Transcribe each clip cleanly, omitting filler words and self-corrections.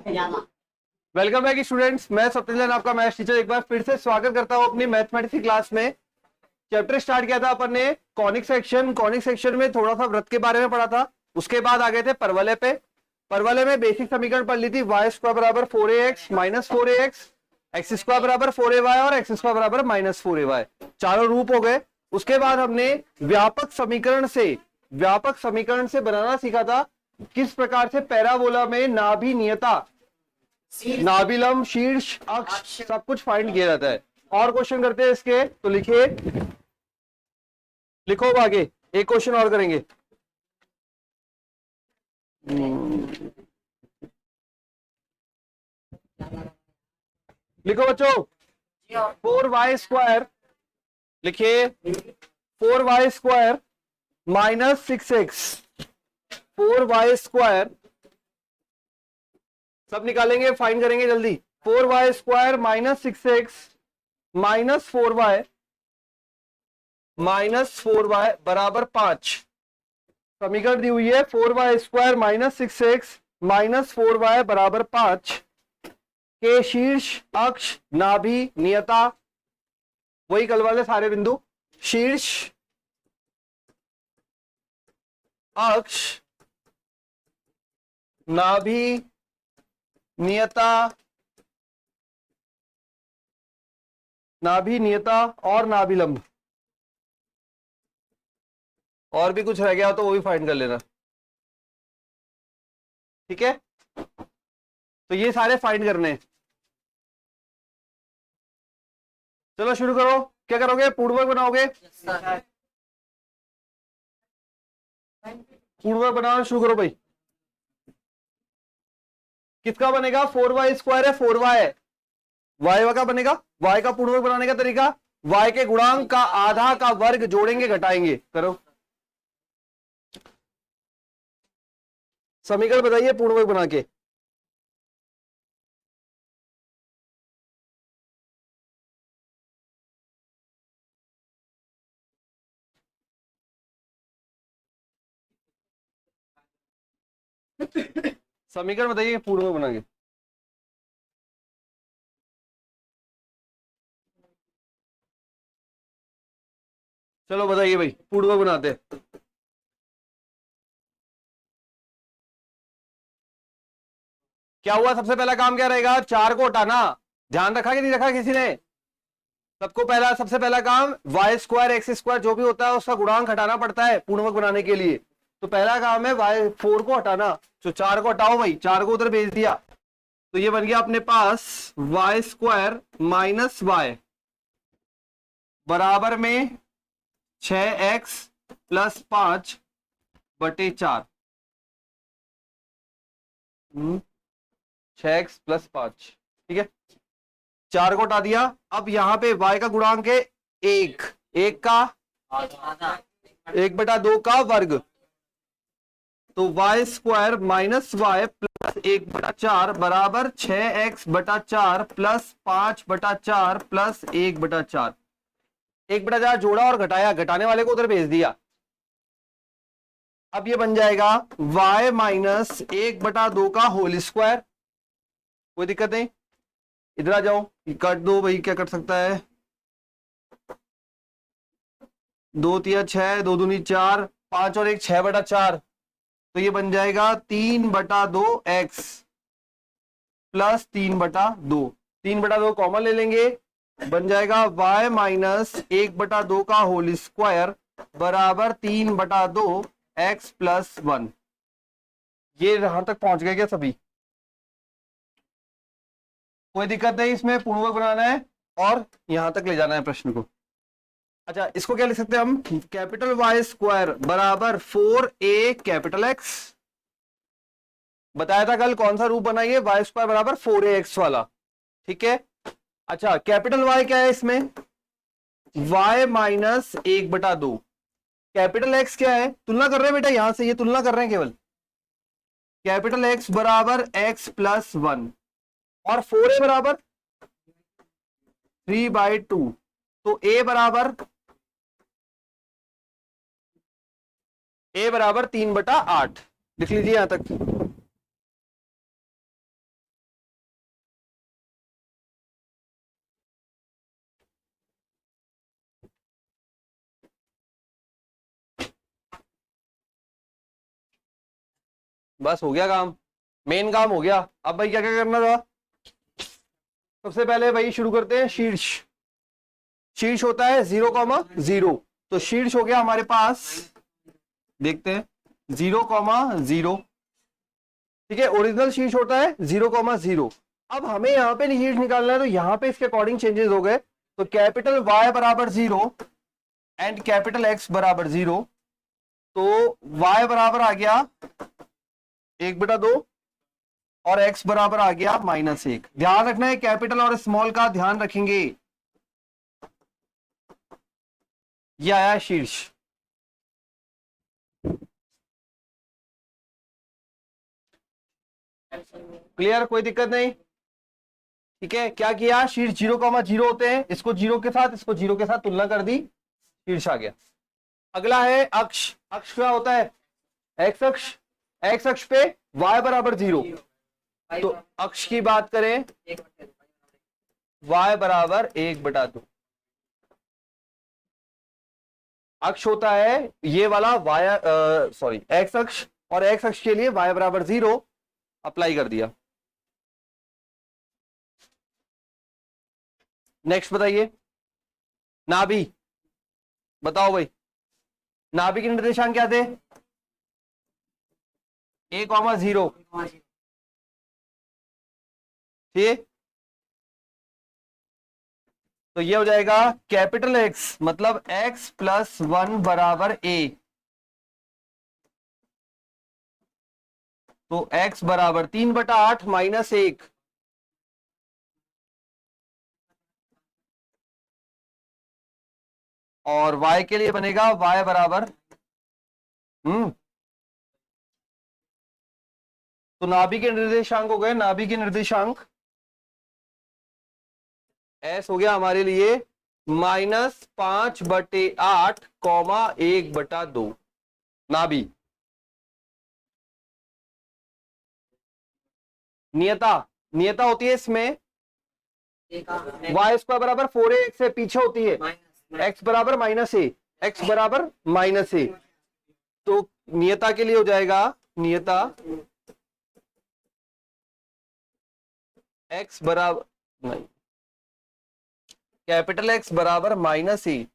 Welcome back students, मैं सत्यनारायण आपका maths teacher एक बार फिर से स्वागत करता हूं अपनी मैथमेटिक्स की क्लास में। चैप्टर स्टार्ट किया था अपन ने कॉनिक सेक्शन में थोड़ा सा वृत्त के बारे में पढ़ा था। उसके बाद आ गए थे परवलय पे। परवलय में बेसिक समीकरण पढ़ ली थी, वाई स्क्वायर बराबर 4ax minus 4ax, x square बराबर 4ay और एक्स स्क्वायर बराबर माइनस 4ay, चारों रूप हो गए। उसके बाद हमने व्यापक समीकरण से बनाना सीखा था किस प्रकार से पैराबोला में नाभि नियता, नाभिलंब, शीर्ष, अक्ष सब कुछ फाइंड किया जाता है। और क्वेश्चन करते हैं इसके, तो लिखिए, लिखो आगे, एक क्वेश्चन और करेंगे। लिखो बच्चों, 4y स्क्वायर, लिखिए 4y square minus 6x, 4y square सब निकालेंगे, फाइंड करेंगे जल्दी। 4y square minus 6x minus 4y बराबर 5। समीकरण दी हुई है 4y square minus 6x minus 4y बराबर 5 के शीर्ष, अक्ष, नाभि, नियता, वही कल वाले सारे बिंदु, शीर्ष, अक्ष, नाभि, नियता और नाभिलंब। और भी कुछ रह गया तो वो भी फाइंड कर लेना, ठीक है। तो ये सारे फाइंड करने हैं। चलो शुरू करो। क्या करोगे? पूर्वक बनाओगे? पूर्वक बनाना शुरू करो भाई। किसका बनेगा? 4y स्क्वायर है, 4y है, y का बनेगा। y का पूर्वक बनाने का तरीका, y के गुणांक का आधा का वर्ग जोड़ेंगे घटाएंगे। करो, समीकरण बताइए पूर्वक बना के। समीकरण बताइए पूर्वक बना के। चलो बताइए भाई, पूर्वक बनाते हैं। क्या हुआ? सबसे पहला काम क्या रहेगा? 4 को हटाना। ध्यान रखा कि नहीं रखा किसी ने? सबसे पहला काम वाई स्क्वायर एक्स स्क्वायर जो भी होता है उसका गुणांक हटाना पड़ता है पूर्णवर्ग बनाने के लिए। तो पहला काम है वाई 4 को हटाना। तो 4 को हटाओ भाई, 4 को उधर भेज दिया, तो ये बन गया अपने पास वाई स्क्वायर माइनस वाई बराबर में 6x प्लस 5/4। 6x प्लस 5, ठीक है। 4 को हटा दिया। अब यहां पे y का गुणांक है 1, 1 का 1/2 का वर्ग, तो Y square minus Y plus 1/4 बराबर 6x/4 प्लस 5/4 प्लस 1/4। 1/4 जोड़ा और घटाया, घटाने वाले को उधर भेज दिया। अब ये बन जाएगा y माइनस 1/2 का होल स्क्वायर। कोई दिक्कत नहीं, इधर आ जाओ, काट दो भाई, क्या कट सकता है? 2 तिया 6, 2 दूनी 4, 5 और 1 6/4। तो ये बन जाएगा 3/2x प्लस 3/2। 3/2 कॉमन ले लेंगे, बन जाएगा y माइनस 1/2 का होल स्क्वायर बराबर 3/2 x प्लस 1। ये यहां तक पहुंच गए क्या सभी? कोई दिक्कत नहीं, इसमें पूर्वक बनाना है और यहां तक ले जाना है प्रश्न को। अच्छा, इसको क्या लिख सकते हैं हम? कैपिटल वाई स्क्वायर बराबर 4a कैपिटल एक्स। बताया था कल कौन सा रूप बनाइए, वाई स्क्वायर बराबर 4ax वाला, ठीक है। अच्छा, कैपिटल वाई क्या है इसमें? y minus 1/2। कैपिटल एक्स क्या है? तुलना कर रहे हैं बेटा, यहां से ये तुलना कर रहे हैं केवल। कैपिटल एक्स बराबर x प्लस 1 और 4a बराबर 3/2। तो a बराबर 3/8 लिख लीजिए यहां तक। बस हो गया काम, मेन काम हो गया। अब भाई क्या क्या करना था? सबसे पहले भाई शुरू करते हैं शीर्ष। शीर्ष होता है 0,0, तो शीर्ष हो गया हमारे पास, देखते हैं 0,0। ठीक है, ओरिजिनल शीर्ष होता है 0,0। अब हमें यहां पे शीर्ष निकालना है, तो यहां पे इसके अकॉर्डिंग चेंजेस हो गए। तो कैपिटल Y बराबर 0 एंड कैपिटल X बराबर 0, तो Y बराबर आ गया 1/2 और X बराबर आ गया -1। ध्यान रखना है कैपिटल और स्मॉल का ध्यान रखेंगे। ये आया शीर्ष। क्लियर, कोई दिक्कत नहीं? ठीक है, क्या किया, शीर्ष 0,0 होते हैं, इसको 0 के साथ, इसको 0 के साथ तुलना कर दी, शीर्ष आ गया। अगला है अक्ष। अक्ष क्या होता है? एक्स अक्ष। एक्स अक्ष पे y बराबर 0, तो अक्ष की बात करें y बराबर 1/2। अक्ष होता है ये वाला एक्स अक्ष, और एक्स अक्ष के लिए y बराबर 0 अप्लाई कर दिया। नेक्स्ट बताइए, नाभि। बताओ भाई, नाभि के निर्देशांक क्या थे? 1,0। ठीक, तो ये हो जाएगा कैपिटल X, मतलब X + 1 बराबर A। तो X बराबर 3/8 -1। और Y के लिए बनेगा Y बराबर तो नाभि के निर्देशांक हो गए, नाभि के निर्देशांक S हो गया हमारे लिए -5/8, 1/2 नाभि। नियता, नियता होती है इसमें y² बराबर 4ax से पीछे होती है, x बराबर -a, x बराबर -a। तो नियता के लिए हो जाएगा, नियता x बराबर नहीं, कैपिटल X बराबर -a,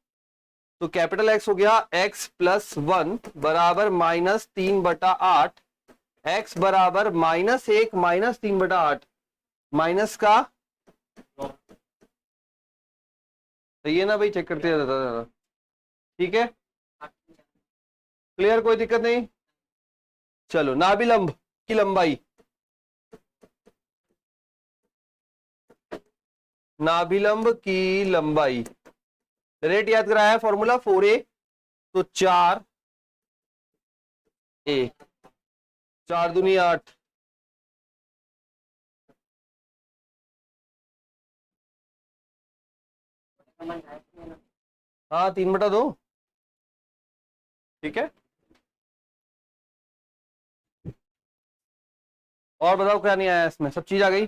तो कैपिटल X हो गया x + 1 बराबर -3/8, x बराबर -1 -3/8, माइनस का, तो ये ना भाई चेक करते रहता। ठीक है, क्लियर, कोई दिक्कत नहीं? चलो, नाभिलंब की लंबाई, नाभिलंब की लंबाई रेट याद कराया है, फॉर्मूला 4a, तो 4a, 4 दूनी 8, हाँ 3/2। ठीक है, और बताओ क्या नहीं आया इसमें, सब चीज आ गई।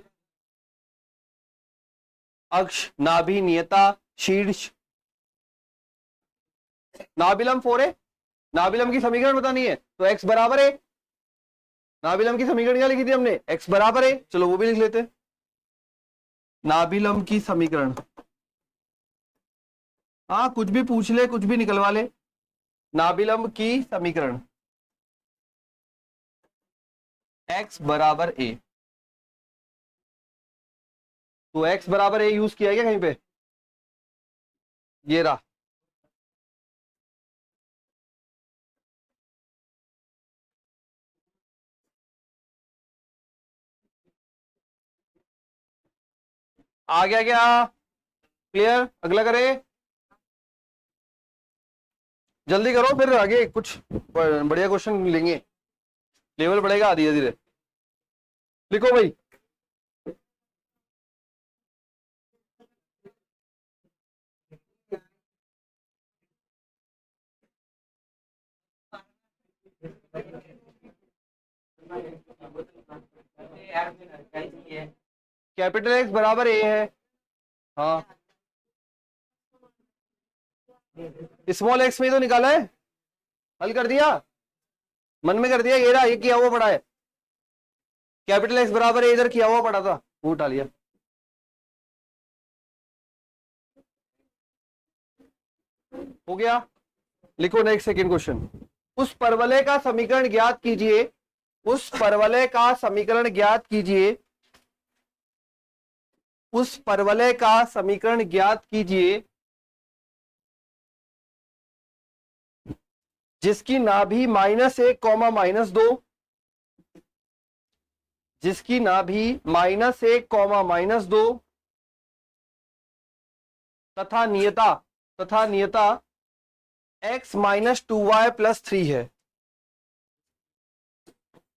अक्ष, नाभि, नियता, शीर्ष, नाभिलंब 4a। नाभिलंब की समीकरण बतानी है, तो x बराबर है, नाभिलंब की समीकरण क्या लिखी थी हमने, x बराबर है, चलो वो भी लिख लेते हैं। नाभिलंब की समीकरण, हाँ कुछ भी पूछ ले, कुछ भी निकलवा ले। नाभिलंब की समीकरण x बराबर a, तो x बराबर a यूज किया क्या कहीं पे? ये रहा, आ गया क्या? क्लियर, अगला करे, जल्दी करो, फिर आगे कुछ बढ़िया क्वेश्चन लेंगे, लेवल बढ़ेगा धीरे धीरे। लिखो भाई, कैपिटल X बराबर a है, हाँ स्मॉल x में ही तो निकाला है, हल कर दिया, मन में कर दिया, ये रहा, ये किया हुआ पड़ा है। कैपिटल एक्स बराबर है, इधर किया हुआ पड़ा था वो उठा लिया। हो गया। लिखो नेक्स्ट सेकेंड क्वेश्चन। उस परवलय का समीकरण ज्ञात कीजिए, उस परवलय का समीकरण ज्ञात कीजिए, उस परवलय का समीकरण ज्ञात कीजिए जिसकी नाभि -1, -2, जिसकी नाभि -1, -2 तथा नियता x -2y + 3 है।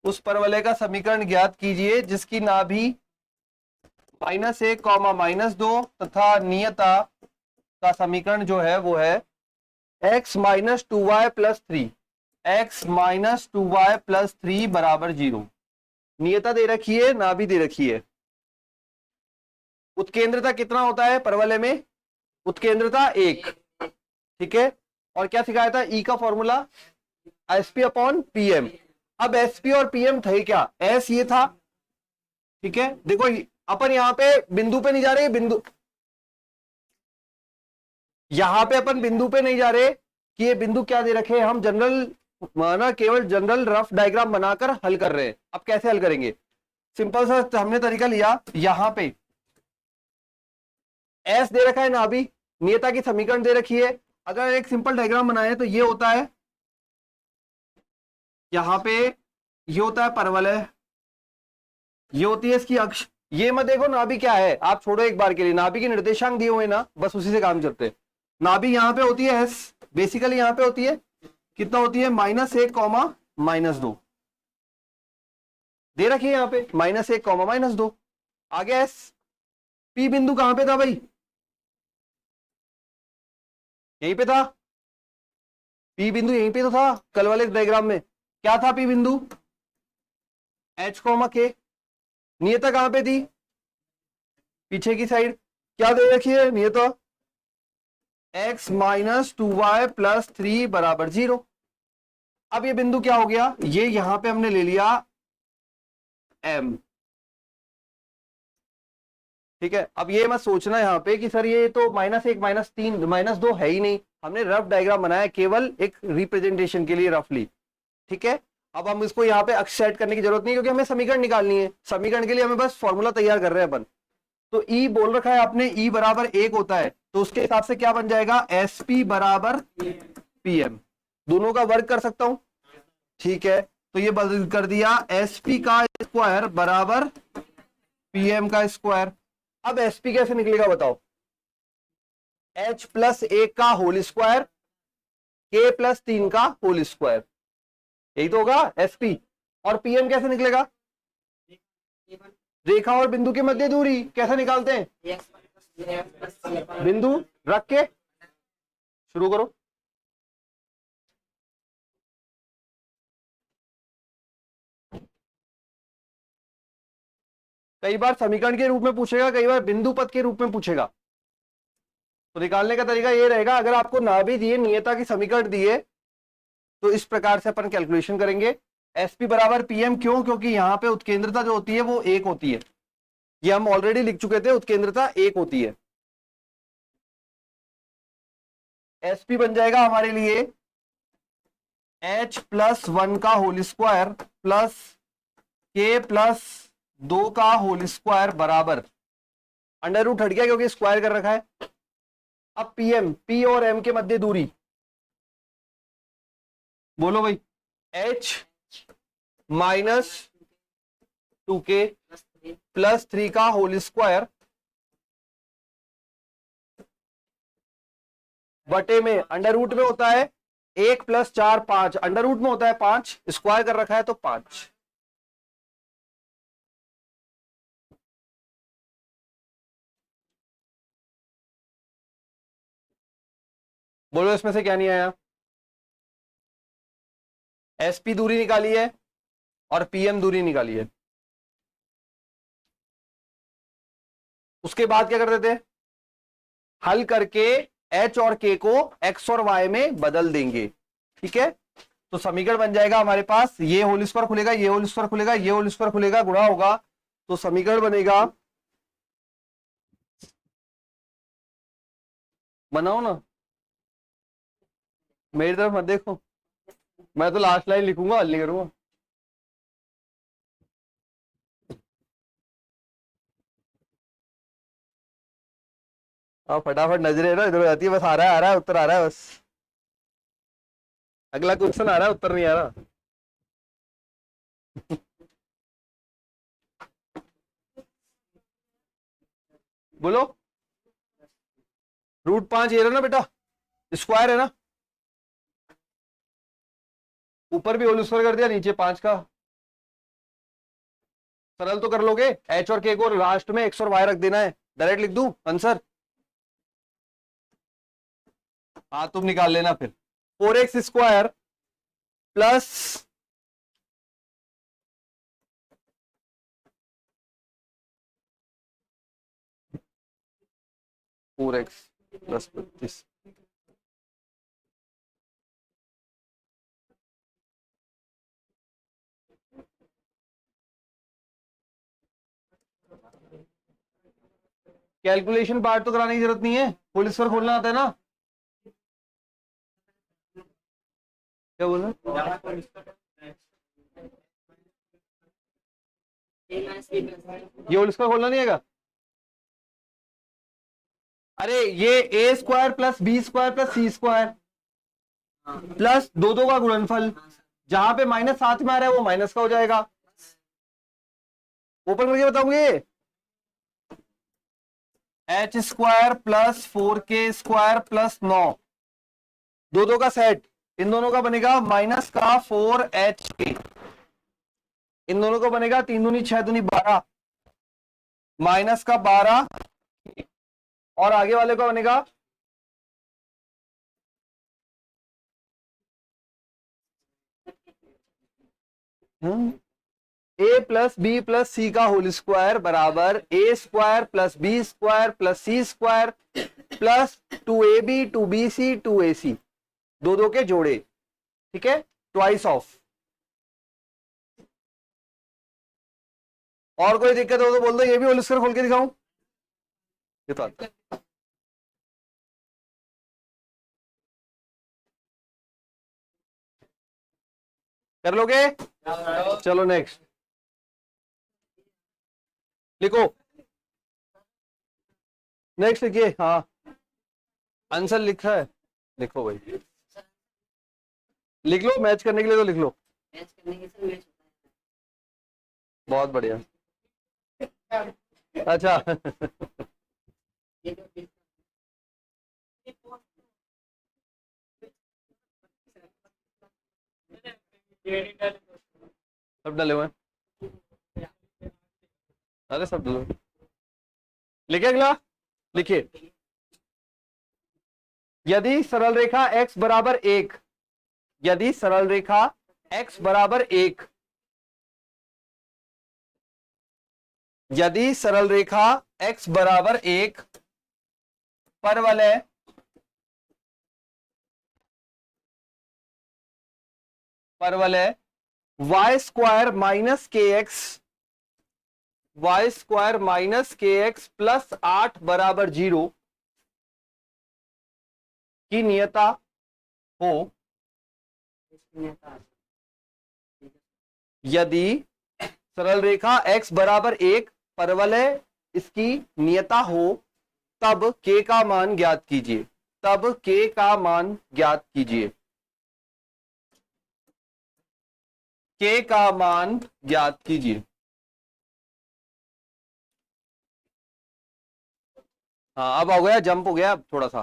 उस परवलय का समीकरण ज्ञात कीजिए जिसकी नाभि -1, -2 तथा नियता का समीकरण जो है वो है x -2y + 3, x -2y + 3 = 0। नियता दे रखी है, नाभि दे रखी है। उत्केंद्रता कितना होता है परवलय में? उत्केंद्रता 1, ठीक है। और क्या सिखाया था? ई का फॉर्मूला SP/PM। अब SP और PM थे क्या? S ये था, ठीक है। देखो अपन यहां पे बिंदु पे नहीं जा रहे, बिंदु यहां पे अपन बिंदु पे नहीं जा रहे कि ये बिंदु क्या दे रखे हैं, हम जनरल माना केवल जनरल रफ डायग्राम बनाकर हल कर रहे हैं। अब कैसे हल करेंगे? सिंपल सा हमने तरीका लिया, यहां पे S दे रखा है नाभि, नियता की समीकरण दे रखी है। अगर एक सिंपल डायग्राम बनाए तो ये होता है, यहां पे ये होता है परवलय, ये होती है इसकी अक्ष। ये मत देखो नाभि क्या है, आप छोड़ो एक बार के लिए, नाभि के निर्देशांक दिए हुए ना, बस उसी से काम करते हैं। नाभि यहां पे होती है S, बेसिकली यहां पे होती है, कितना होती है? -1, -2 दे रखी है यहां पे, -1, -2। आगे S। P बिंदु कहां पे था भाई? यहीं पे था। P बिंदु यहीं पे तो था कल वाले डायग्राम में। क्या था P बिंदु? H, K। नियता कहां पे थी? पीछे की साइड। क्या दे रखी है नियता? x -2y + 3 = 0। अब ये बिंदु क्या हो गया? ये यहां पे हमने ले लिया M, ठीक है। अब ये मत सोचना यहां पे कि सर ये तो -1, -3, -2 है ही नहीं, हमने रफ डायग्राम बनाया केवल एक रिप्रेजेंटेशन के लिए रफली, ठीक है। अब हम इसको यहाँ पे अक्ष सेट करने की जरूरत नहीं, क्योंकि हमें समीकरण निकालनी है। समीकरण के लिए हमें बस फॉर्मूला तैयार कर रहे हैं अपन। तो E बोल रखा है आपने, E = 1 होता है, तो उसके हिसाब से क्या बन जाएगा? SP = PM। दोनों का वर्ग कर सकता हूं, ठीक है। तो ये बदल कर दिया, SP का स्क्वायर बराबर PM का स्क्वायर। अब SP कैसे निकलेगा बताओ? H +1 का होल स्क्वायर, K +3 का होल स्क्वायर, यही तो होगा SP। और PM कैसे निकलेगा? रेखा और बिंदु के मध्य दूरी कैसे निकालते हैं? बिंदु रख के शुरू करो। कई बार समीकरण के रूप में पूछेगा, कई बार बिंदु पद के रूप में पूछेगा। तो निकालने का तरीका ये रहेगा, अगर आपको नाभि दिए, नियता की समीकरण दिए, तो इस प्रकार से अपन कैलकुलेशन करेंगे। SP = PM क्यों? क्योंकि यहां पे उत्केंद्रता जो होती है वो 1 होती है। ये हम ऑलरेडी लिख चुके थे, उत्केंद्रता 1 होती है। SP बन जाएगा हमारे लिए H +1 का होल स्क्वायर प्लस K +2 का होल स्क्वायर बराबर, अंडर रूट हट गया क्योंकि स्क्वायर कर रखा है। अब PM, P और M के मध्य दूरी बोलो भाई। H -2K + 3 का होल स्क्वायर बटे में अंडर रूट में होता है 1 + 4 5, अंडर रूट में होता है 5, स्क्वायर कर रखा है तो 5। बोलो इसमें से क्या नहीं आया? SP दूरी निकाली है और PM दूरी निकाली है। उसके बाद क्या कर देते? हल करके H और K को X और Y में बदल देंगे, ठीक है। तो समीकरण बन जाएगा हमारे पास, ये होल स्क्वायर खुलेगा, ये होल स्क्वायर खुलेगा, ये होल स्क्वायर खुलेगा, गुणा होगा, तो समीकरण बनेगा, बनाओ ना, मेरी तरफ मत देखो, मैं तो लास्ट लाइन लिखूंगा, हल नहीं करूंगा। हाँ फटाफट नजरे ना इधर हो जाती है, बस आ रहा है उत्तर आ रहा है बस, अगला क्वेश्चन आ रहा है, उत्तर नहीं आ रहा। बोलो। √5 ये रहा ना बेटा, स्क्वायर है ना, ऊपर भी होल स्क्वायर कर दिया, नीचे 5 का, सरल तो कर लोगे, एच और के को लास्ट में एक्स और वाई रख देना है, डायरेक्ट लिख दूं आंसर। हाँ तुम निकाल लेना फिर, 4x² plus 4x plus 25, calculation part तो कराने की जरूरत नहीं है, होल स्क्वायर खोलना आता है ना। क्या बोल रहे ये होल स्क्वायर खोलना नहीं है? अरे ये a² plus b² plus c² plus दो दो का गुणनफल, जहां पे माइनस साथ में आ रहा है वो माइनस का हो जाएगा, ओपन करके बताऊंगे, h² प्लस 4k² प्लस 9, दो दो का सेट, इन दोनों का बनेगा माइनस का 4h, इन दोनों का बनेगा 3 दूनी 6 दूनी 12, माइनस का 12, और आगे वाले का बनेगा a प्लस बी प्लस सी का होल स्क्वायर बराबर a² plus b² plus c² plus 2ab 2bc 2ac, दो दो के जोड़े, ठीक है, ट्वाइस ऑफ। और कोई दिक्कत हो तो बोल दो, ये भी होल स्क्वायर खोल के दिखाऊं, ये तो आता है। कर लोगे? चलो नेक्स्ट लिखो, नेक्स्ट लिखिए, हाँ आंसर लिखा है, लिखो भाई, लिख लो, मैच करने के लिए तो लिख लो, बहुत बढ़िया, अच्छा सब डले हुए हैं, अरे सब डले हुए। लिखे अगला, लिखिए, यदि सरल रेखा x बराबर 1, यदि सरल रेखा x बराबर 1, यदि सरल रेखा x बराबर 1 परवलय y² minus kx, y² minus kx plus 8 बराबर 0 की नियता हो, यदि सरल रेखा x बराबर 1 परवलय इसकी नियता हो, तब k का मान ज्ञात कीजिए, तब k का मान ज्ञात कीजिए, k का मान ज्ञात कीजिए। हाँ अब हो गया, जंप हो गया, थोड़ा सा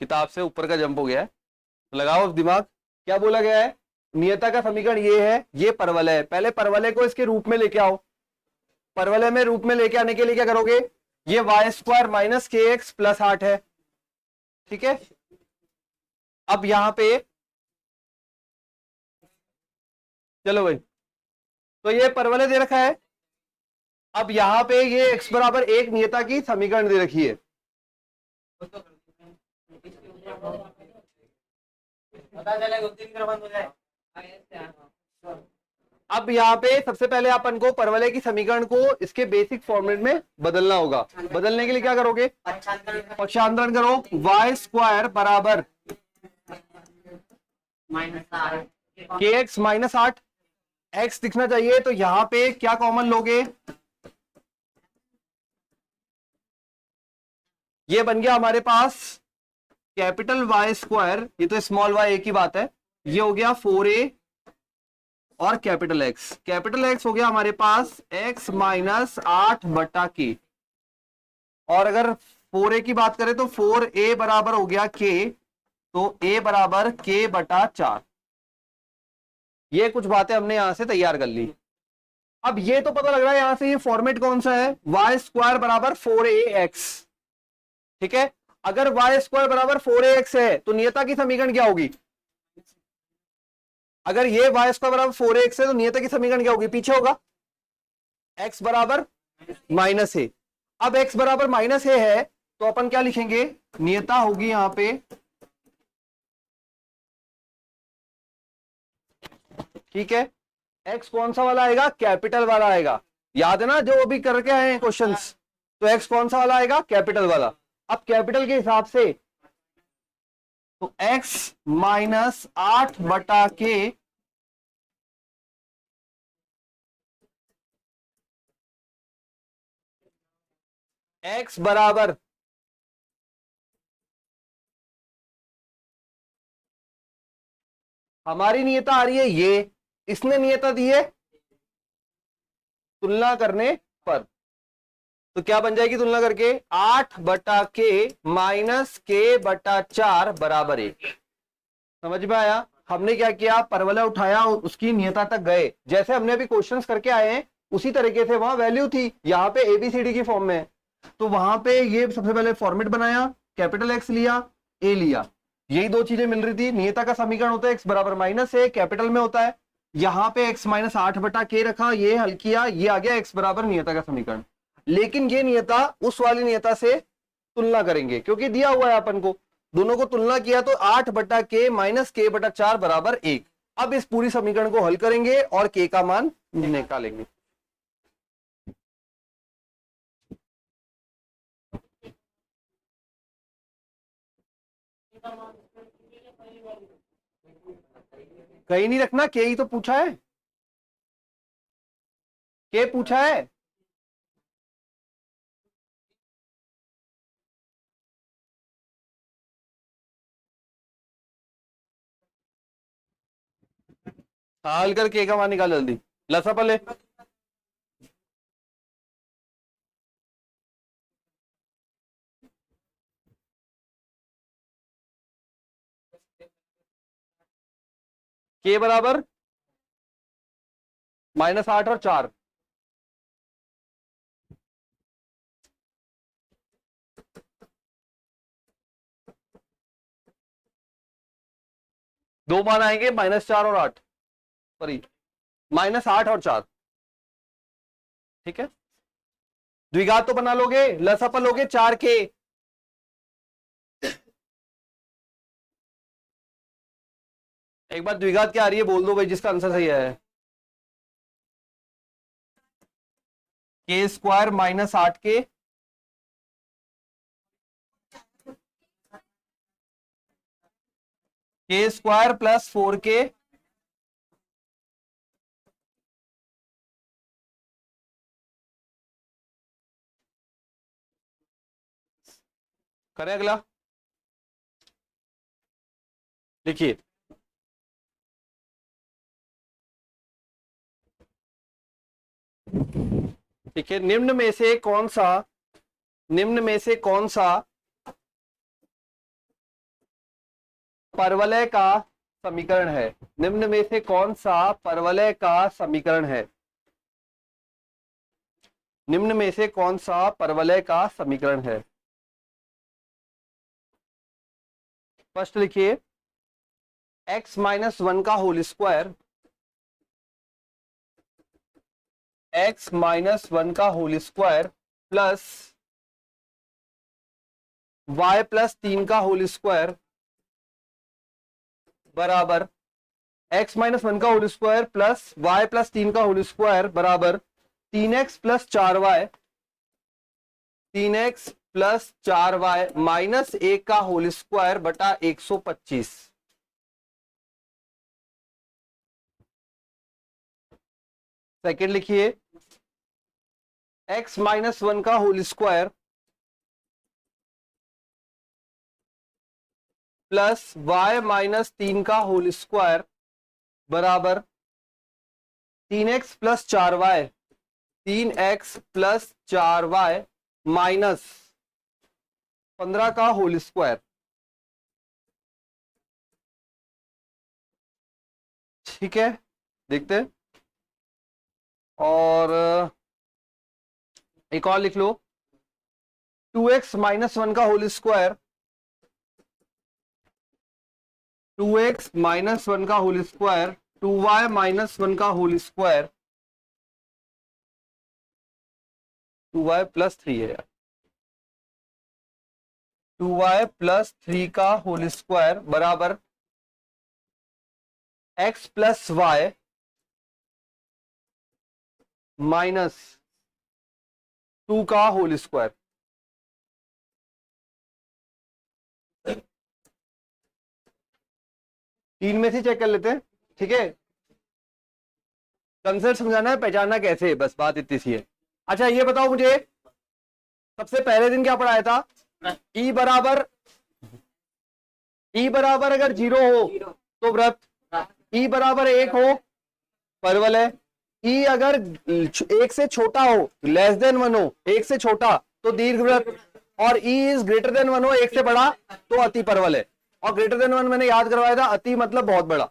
किताब से ऊपर का जंप हो गया है, तो लगाओ दिमाग, क्या बोला गया है, नियता का समीकरण ये है, ये परवलय है, पहले परवलय को इसके रूप में लेके आओ, परवलय में रूप में लेके आने के लिए क्या करोगे, ये y² माइनस kx प्लस 8 है, ठीक है, अब यहां पे चलो भाई, तो ये परवलय दे रखा है, अब यहां पे ये x बराबर 1 नियता की समीकरण दे रखी है, पता चलेगा उस दिन बंद हो जाए। अब यहाँ पे सबसे पहले अपन को परवलय की समीकरण को इसके बेसिक फॉर्मेट में बदलना होगा। बदलने के लिए क्या करोगे? पक्षांतरण करो। वाई स्क्वायर बराबर के एक्स माइनस 8, एक्स दिखना चाहिए तो यहां पे क्या कॉमन लोगे? ये बन गया हमारे पास कैपिटल वाई स्क्वायर, ये तो स्मॉल वाई की बात है, ये हो गया 4a और कैपिटल एक्स हो गया हमारे पास एक्स माइनस 8/k। और अगर 4a की बात करें तो 4a बराबर हो गया k, तो a बराबर k/4। ये कुछ बातें हमने यहां से तैयार कर ली। अब ये तो पता लग रहा है यहां से ये फॉर्मेट कौन सा है, वाई स्क्वायर बराबर 4ax। ठीक है, अगर वाई स्क्वायर बराबर 4ax है तो नियता की समीकरण क्या होगी? अगर ये वाई स्क्वायर बराबर 4ax है तो नियता की समीकरण क्या होगी? पीछे होगा x बराबर माइनस ए। अब x बराबर माइनस ए है तो अपन क्या लिखेंगे? नियता होगी यहां पे, ठीक है, x कौन सा वाला आएगा? कैपिटल वाला आएगा। याद है ना जो अभी करके आए हैं क्वेश्चंस, तो x कौन सा वाला आएगा? कैपिटल वाला। अब कैपिटल के हिसाब से तो x माइनस 8/k x बराबर हमारी नियता आ रही है ये, इसने नियता दी है तुलना करने पर, तो क्या बन जाएगी तुलना करके? 8/k माइनस k/4 बराबर 1। समझ में आया? हमने क्या किया? परवलय उठाया, उसकी नियता तक गए, जैसे हमने अभी क्वेश्चंस करके आए हैं उसी तरीके से वहां वैल्यू थी, यहाँ पे एबीसीडी की फॉर्म में है, तो वहां पे ये सबसे पहले फॉर्मेट बनाया, कैपिटल एक्स लिया, ए लिया, यही दो चीजें मिल रही थी। नियता का समीकरण होता है एक्स बराबर माइनस ए, कैपिटल में होता है, यहाँ पे एक्स माइनस 8/k रखा, ये हल किया, ये आ गया एक्स बराबर नियता का समीकरण। लेकिन ये नियता उस वाली नियता से तुलना करेंगे क्योंकि दिया हुआ है अपन को, दोनों को तुलना किया तो 8/k माइनस k/4 बराबर 1। अब इस पूरी समीकरण को हल करेंगे और k का मान निकालेंगे। कहीं नहीं रखना, के ही तो पूछा है, के पूछा है। हल कर के का मान निकाल जल्दी, लसा पले। के बराबर -8 और 4, दो मान आएंगे -4 और 8, सॉरी -8 और 4। ठीक है, द्विघात तो बना लोगे, लसापा लोगे 4 के। एक बार द्विघात क्या आ रही है बोल दो भाई जिसका आंसर सही है। के स्क्वायर -8 के स्क्वायर प्लस 4 के करें अगला। देखिए ठीक है, निम्न में से कौन सा परवलय का समीकरण है? निम्न में से कौन सा परवलय का समीकरण है? निम्न में से कौन सा परवलय का समीकरण है? फर्स्ट लिखिए, x-1 का होल स्क्वायर, x-1 का होल स्क्वायर प्लस y + 3 का होल स्क्वायर बराबर x माइनस 1 का whole square plus y plus 3 का होल स्क्वायर बराबर 3x plus 4y, 3x plus 4y minus 1 का होल स्क्वायर बटा 125। सेकेंड लिखिए, x माइनस 1 का whole square plus y minus 3 का होल स्क्वायर बराबर 3x plus 4y, 3x plus 4y minus 15 का whole square. ठीक है, देखते हैं। और एक और लिख लो, 2x माइनस 1 का होल स्क्वायर, 2x माइनस 1 का होल स्क्वायर 2y माइनस 1 का होल स्क्वायर, 2y प्लस 3 है यार, 2y प्लस 3 का होल स्क्वायर बराबर x प्लस y माइनस 2 का होल स्क्वायर। तीन में से चेक कर लेते हैं, ठीक है। कंसेप्ट समझाना है, पहचानना कैसे है, बस बात इतनी सी है। अच्छा ये बताओ मुझे, सबसे पहले दिन क्या पढ़ाया था? ई बराबर अगर 0 हो तो व्रत, ई बराबर 1 हो परवल है, ई अगर 1 से छोटा हो, लेस देन 1 हो, 1 से छोटा तो दीर्घ व्रत, और ई इज ग्रेटर देन 1 हो, 1 से बड़ा तो अति परवल है। और ग्रेटर देन 1 मैंने याद करवाया था, अति मतलब बहुत बड़ा,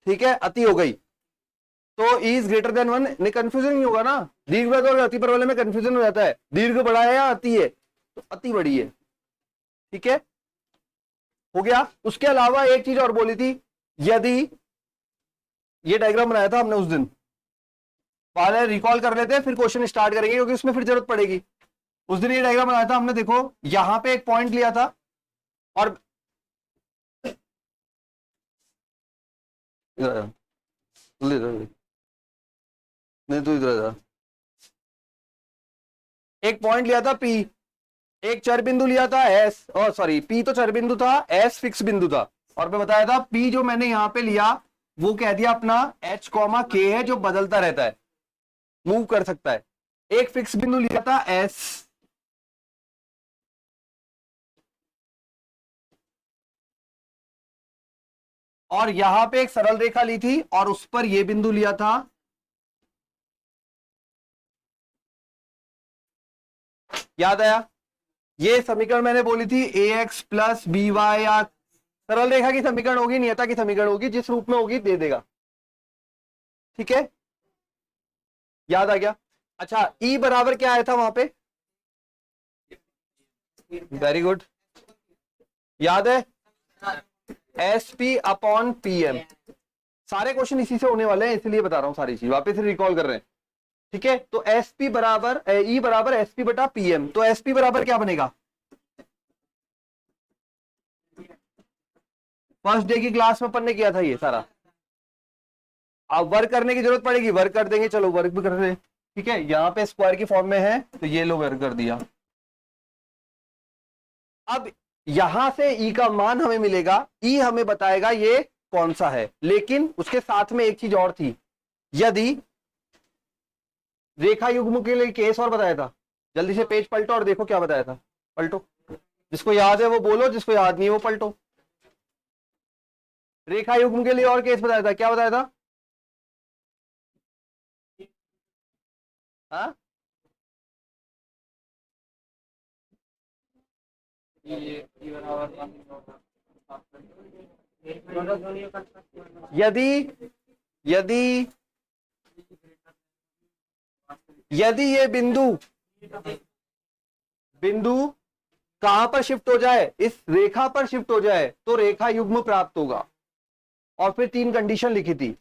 ठीक है, अति हो गई तो ई इज ग्रेटर देन 1, नहीं कंफ्यूजन नहीं होगा ना, दीर्घ व्रत और अति परवल में कंफ्यूजन हो जाता है, दीर्घ बड़ा है या अति है, तो अति बड़ी है, ठीक है, हो गया। उसके अलावा एक चीज और बोली थी, यदि ये डायग्राम बनाया था हमने उस दिन, पहले रिकॉल कर लेते हैं फिर क्वेश्चन स्टार्ट करेंगे क्योंकि उसमें फिर जरूरत पड़ेगी। उस दिन ये डायग्राम बनाया था हमने, देखो यहां पे एक पॉइंट लिया था और नहीं तो इधर एक पॉइंट लिया था P, एक चर बिंदु लिया था S, और सॉरी P तो चर बिंदु था, S फिक्स बिंदु था, और मैं बताया था P जो मैंने यहां पे लिया वो कह दिया अपना H, K है जो बदलता रहता है, मूव कर सकता है। एक फिक्स बिंदु लिया था S, और यहां पे एक सरल रेखा ली थी और उस पर यह बिंदु लिया था, याद आया? ये समीकरण मैंने बोली थी ax प्लस बी वाई, या सरल रेखा की समीकरण होगी, नियता की समीकरण होगी, जिस रूप में होगी दे देगा, ठीक है, याद आ गया? अच्छा E बराबर क्या आया था वहां पे? वेरी गुड, याद है? SP upon PM। सारे क्वेश्चन इसी से होने वाले हैं इसलिए बता रहा हूं, सारी चीज वापस से रिकॉल कर रहे हैं, ठीक है। तो SP बराबर E बराबर SP बटा PM, तो SP बराबर क्या बनेगा? फर्स्ट डे की क्लास में अपन ने किया था ये सारा, अब वर्क करने की जरूरत पड़ेगी, वर्क कर देंगे, चलो वर्क भी कर रहे हैं, ठीक है। यहां पे स्क्वायर की फॉर्म में है तो ये लो वर्क कर दिया। अब यहां से E का मान हमें मिलेगा, E हमें बताएगा ये कौन सा है, लेकिन उसके साथ में एक चीज और थी, यदि रेखा युग्म के लिए केस और बताया था, जल्दी से पेज पलटो और देखो क्या बताया था, पलटो, जिसको याद है वो बोलो, जिसको याद नहीं है वो पलटो। रेखा युग्म के लिए और केस बताया था, क्या बताया था? हाँ यदि यदि यदि ये बिंदु कहां पर शिफ्ट हो जाए, इस रेखा पर शिफ्ट हो जाए तो रेखा युग्म प्राप्त होगा, और फिर 3 कंडीशन लिखी थी।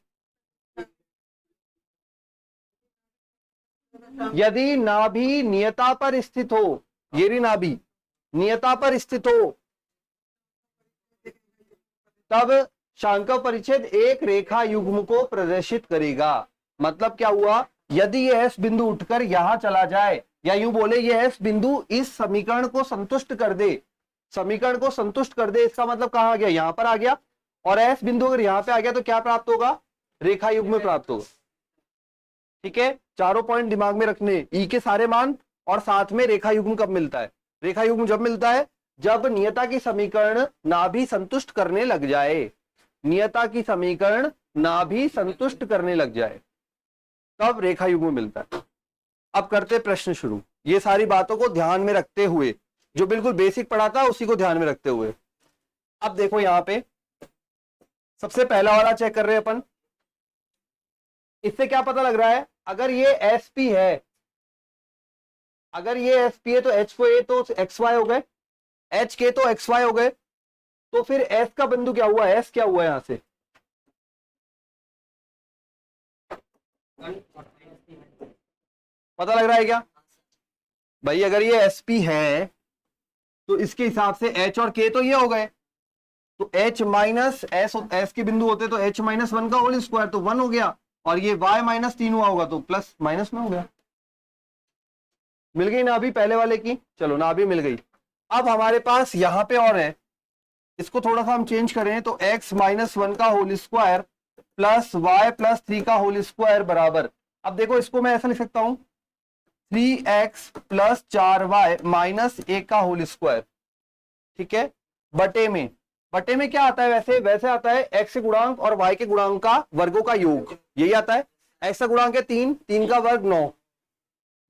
यदि नाभि नियता पर स्थित हो, ये रही नाभि नियता पर स्थित हो, तब शांका परिच्छेद एक रेखा युग्म को प्रदर्शित करेगा। मतलब क्या हुआ, यदि ये एस बिंदु उठकर यहां चला जाए, या यूं बोले ये एस बिंदु इस समीकरण को संतुष्ट कर दे, समीकरण को संतुष्ट कर दे, इसका मतलब कहां आ गया, यहां पर आ गया, और एस बिंदु अगर यहां पे आ गया तो क्या प्राप्त होगा, रेखा युग्म प्राप्त होगा। ठीक है, चारों पॉइंट दिमाग में रखने, ई के सारे मान, और साथ में रेखा युग्म कब मिलता है, रेखा युग्म जब मिलता है जब नियता की समीकरण ना भी संतुष्ट करने लग जाए, नियता की समीकरण ना भी संतुष्ट करने लग जाए, तब रेखा युग्म मिलता है। अब करते प्रश्न शुरू, ये सारी बातों को ध्यान में रखते हुए, जो बिल्कुल बेसिक पढ़ा था उसी को ध्यान में रखते हुए। अब देखो यहां पे सबसे पहला वाला चेक कर रहे हैं अपन। इससे क्या पता लग रहा है, अगर ये एसपी है, अगर ये एसपी है तो एच को ए तो एक्स वाई हो गए, एच के तो एक्स वाई हो गए, तो फिर एस का बिंदु क्या हुआ, एस क्या हुआ यहां से, पता लग रहा है क्या भाई, अगर ये एसपी है तो इसके हिसाब से एच और के तो ये हो गए, तो एच माइनस एस, एस के बिंदु होते तो एच माइनस वन का होल स्क्वायर तो वन हो गया, और ये वाई माइनस तीन हुआ होगा तो प्लस माइनस में हो गया। मिल गई ना अभी पहले वाले की, चलो ना अभी मिल गई। अब हमारे पास यहां पे और है, इसको थोड़ा सा हम चेंज करें तो x माइनस वन का whole square plus Y plus three का होल स्क्वायर बराबर, अब देखो इसको मैं ऐसा लिख सकता हूं 3x प्लस 4y माइनस एक का होल स्क्वायर, ठीक है, बटे में, बटे में क्या आता है, वैसे आता है x के गुणांक और y के गुणांक का वर्गों का योग, यही आता है। x का गुणांक है 3, 3 का वर्ग 9,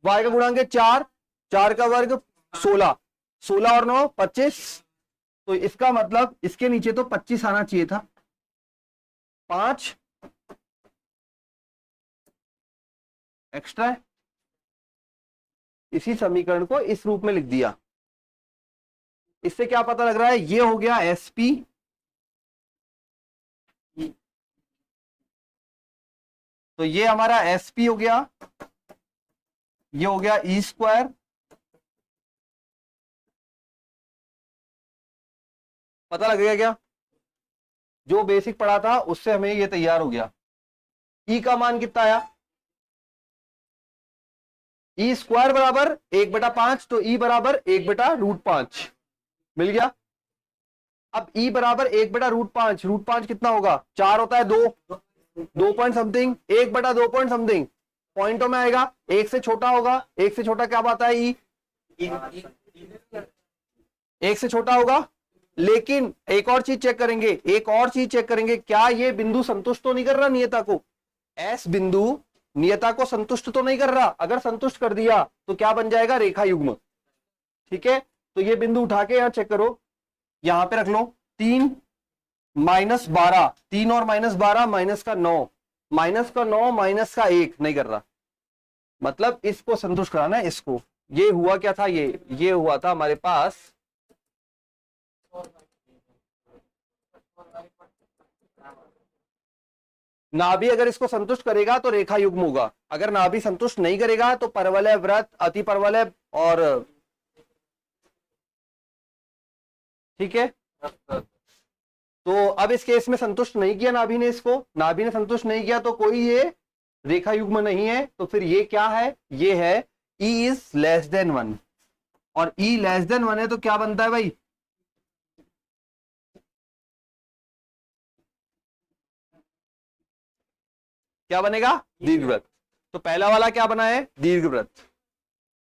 y का गुणांक है 4, 4 का वर्ग 16, 16 और 9 25, तो इसका मतलब इसके नीचे तो 25 आना चाहिए था, 5 एक्स्ट्रा है। इसी समीकरण को इस रूप में लिख दिया। इससे क्या पता लग रहा है, ये हो गया एसपी, तो ये हमारा एसपी हो गया, ये हो गया ई स्क्वायर, पता लग गया क्या, जो बेसिक पढ़ा था उससे हमें ये तैयार हो गया। ई का मान कितना आया, ई स्क्वायर बराबर 1/5, तो ई बराबर 1/√5 मिल गया। अब ई बराबर 1/√5, √5 कितना होगा, 4 होता है 2 पॉइंट समथिंग, 1/2 पॉइंट समथिंग, पॉइंटों में आएगा, एक से छोटा होगा, एक से छोटा क्या बात है, ई एक से छोटा होगा। लेकिन एक और चीज चेक करेंगे, एक और चीज चेक करेंगे, क्या ये बिंदु संतुष्ट तो नहीं कर रहा नियता को, एस बिंदु नियता को संतुष्ट तो नहीं कर रहा, अगर संतुष्ट कर दिया तो क्या बन जाएगा, रेखा युग्म। ठीक है, तो ये बिंदु उठा के यहां चेक करो, यहां पे रख लो 3 माइनस 12, 3 और माइनस 12 माइनस का 9, माइनस का 9 माइनस का 1 नहीं कर रहा, मतलब इसको संतुष्ट कराना है इसको। ये हुआ क्या था, ये हुआ था हमारे पास नाभि अगर इसको संतुष्ट करेगा तो रेखा युग्म होगा, अगर नाभि संतुष्ट नहीं करेगा तो परवलय, वृत्त, अति परवलय, और ठीक है। तो अब इस केस में संतुष्ट नहीं किया नाभि ने, इसको नाभि ने संतुष्ट नहीं किया तो कोई ये रेखा युग्म नहीं है, तो फिर ये क्या है, ये है E इज लेस देन 1, और E लेस देन 1 है तो क्या बनता है भाई, क्या बनेगा, दीर्घवृत्त। तो पहला वाला क्या बना है, दीर्घवृत्त।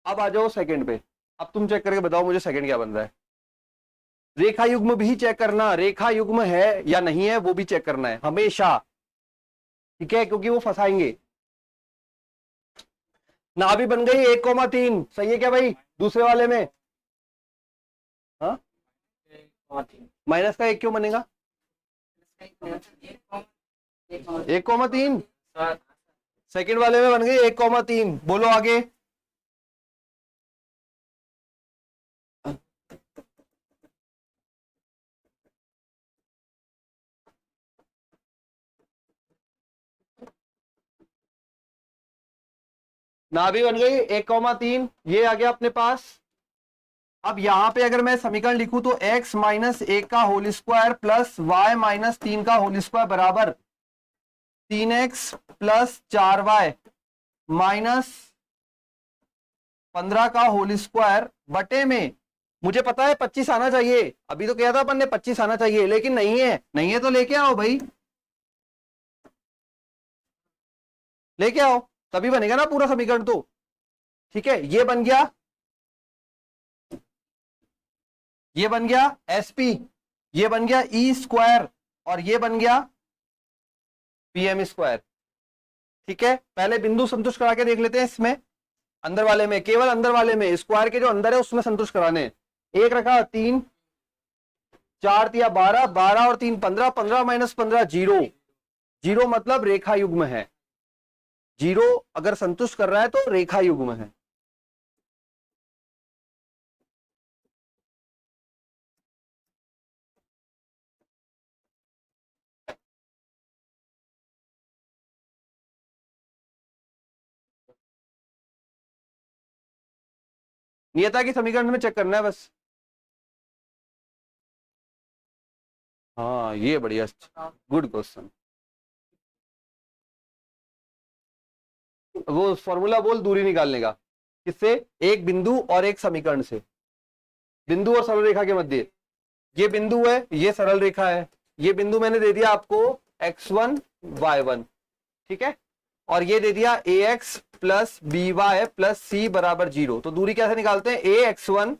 अब आ जाओ सेकंड पे, अब तुम चेक करके बताओ मुझे सेकंड क्या बन रहा है। रेखा युग्म भी चेक करना, रेखा युग्म है या नहीं है वो भी चेक करना है हमेशा, ठीक है, क्योंकि वो फंसाएंगे। नाभि बन गई 1,3, सही है क्या भाई, दूसरे वाले में, हाँ माइनस का 1 क्यों बनेगा, 1,3 सेकंड वाले में बन गई 1,3, बोलो आगे। नाभि बन गई 1,3, ये आ गया अपने पास। अब यहां पे अगर मैं समीकरण लिखूं तो x माइनस 1 का whole square plus y minus 3 का होल स्क्वायर बराबर 3x प्लस 4y माइनस 15 का होल स्क्वायर बटे में, मुझे पता है 25 आना चाहिए, अभी तो कहा था अपन ने 25 आना चाहिए, लेकिन नहीं है, नहीं है तो लेके आओ भाई, लेके आओ, तभी बनेगा ना पूरा समीकरण। तो ठीक है, ये बन गया, ये बन गया एसपी, ये बन गया ई स्क्वायर, और ये बन गया पीएम स्क्वायर। ठीक है, पहले बिंदु संतुष्ट करा के देख लेते हैं इसमें, अंदर वाले में, केवल अंदर वाले में, स्क्वायर के जो अंदर है उसमें संतुष्ट कराने। एक रखा 3, 4 तिया 12, 12 और 3 15, 15 माइनस 15 जीरो, जीरो मतलब रेखा युग्म है, जीरो अगर संतुष्ट कर रहा है तो रेखा युग्म है। नियता की समीकरण में चेक करना है बस। हाँ ये बढ़िया, गुड क्वेश्चन। वो फॉर्मूला बोल दूरी निकालने का, किससे? एक बिंदु और एक समीकरण से, बिंदु और सरल रेखा के मध्य, ये बिंदु है, ये सरल रेखा है, ये बिंदु मैंने दे दिया आपको x1 y1, ठीक है, और ये दे दिया ax plus B Y plus C बराबर 0। तो दूरी कैसे निकालते हैं? ax1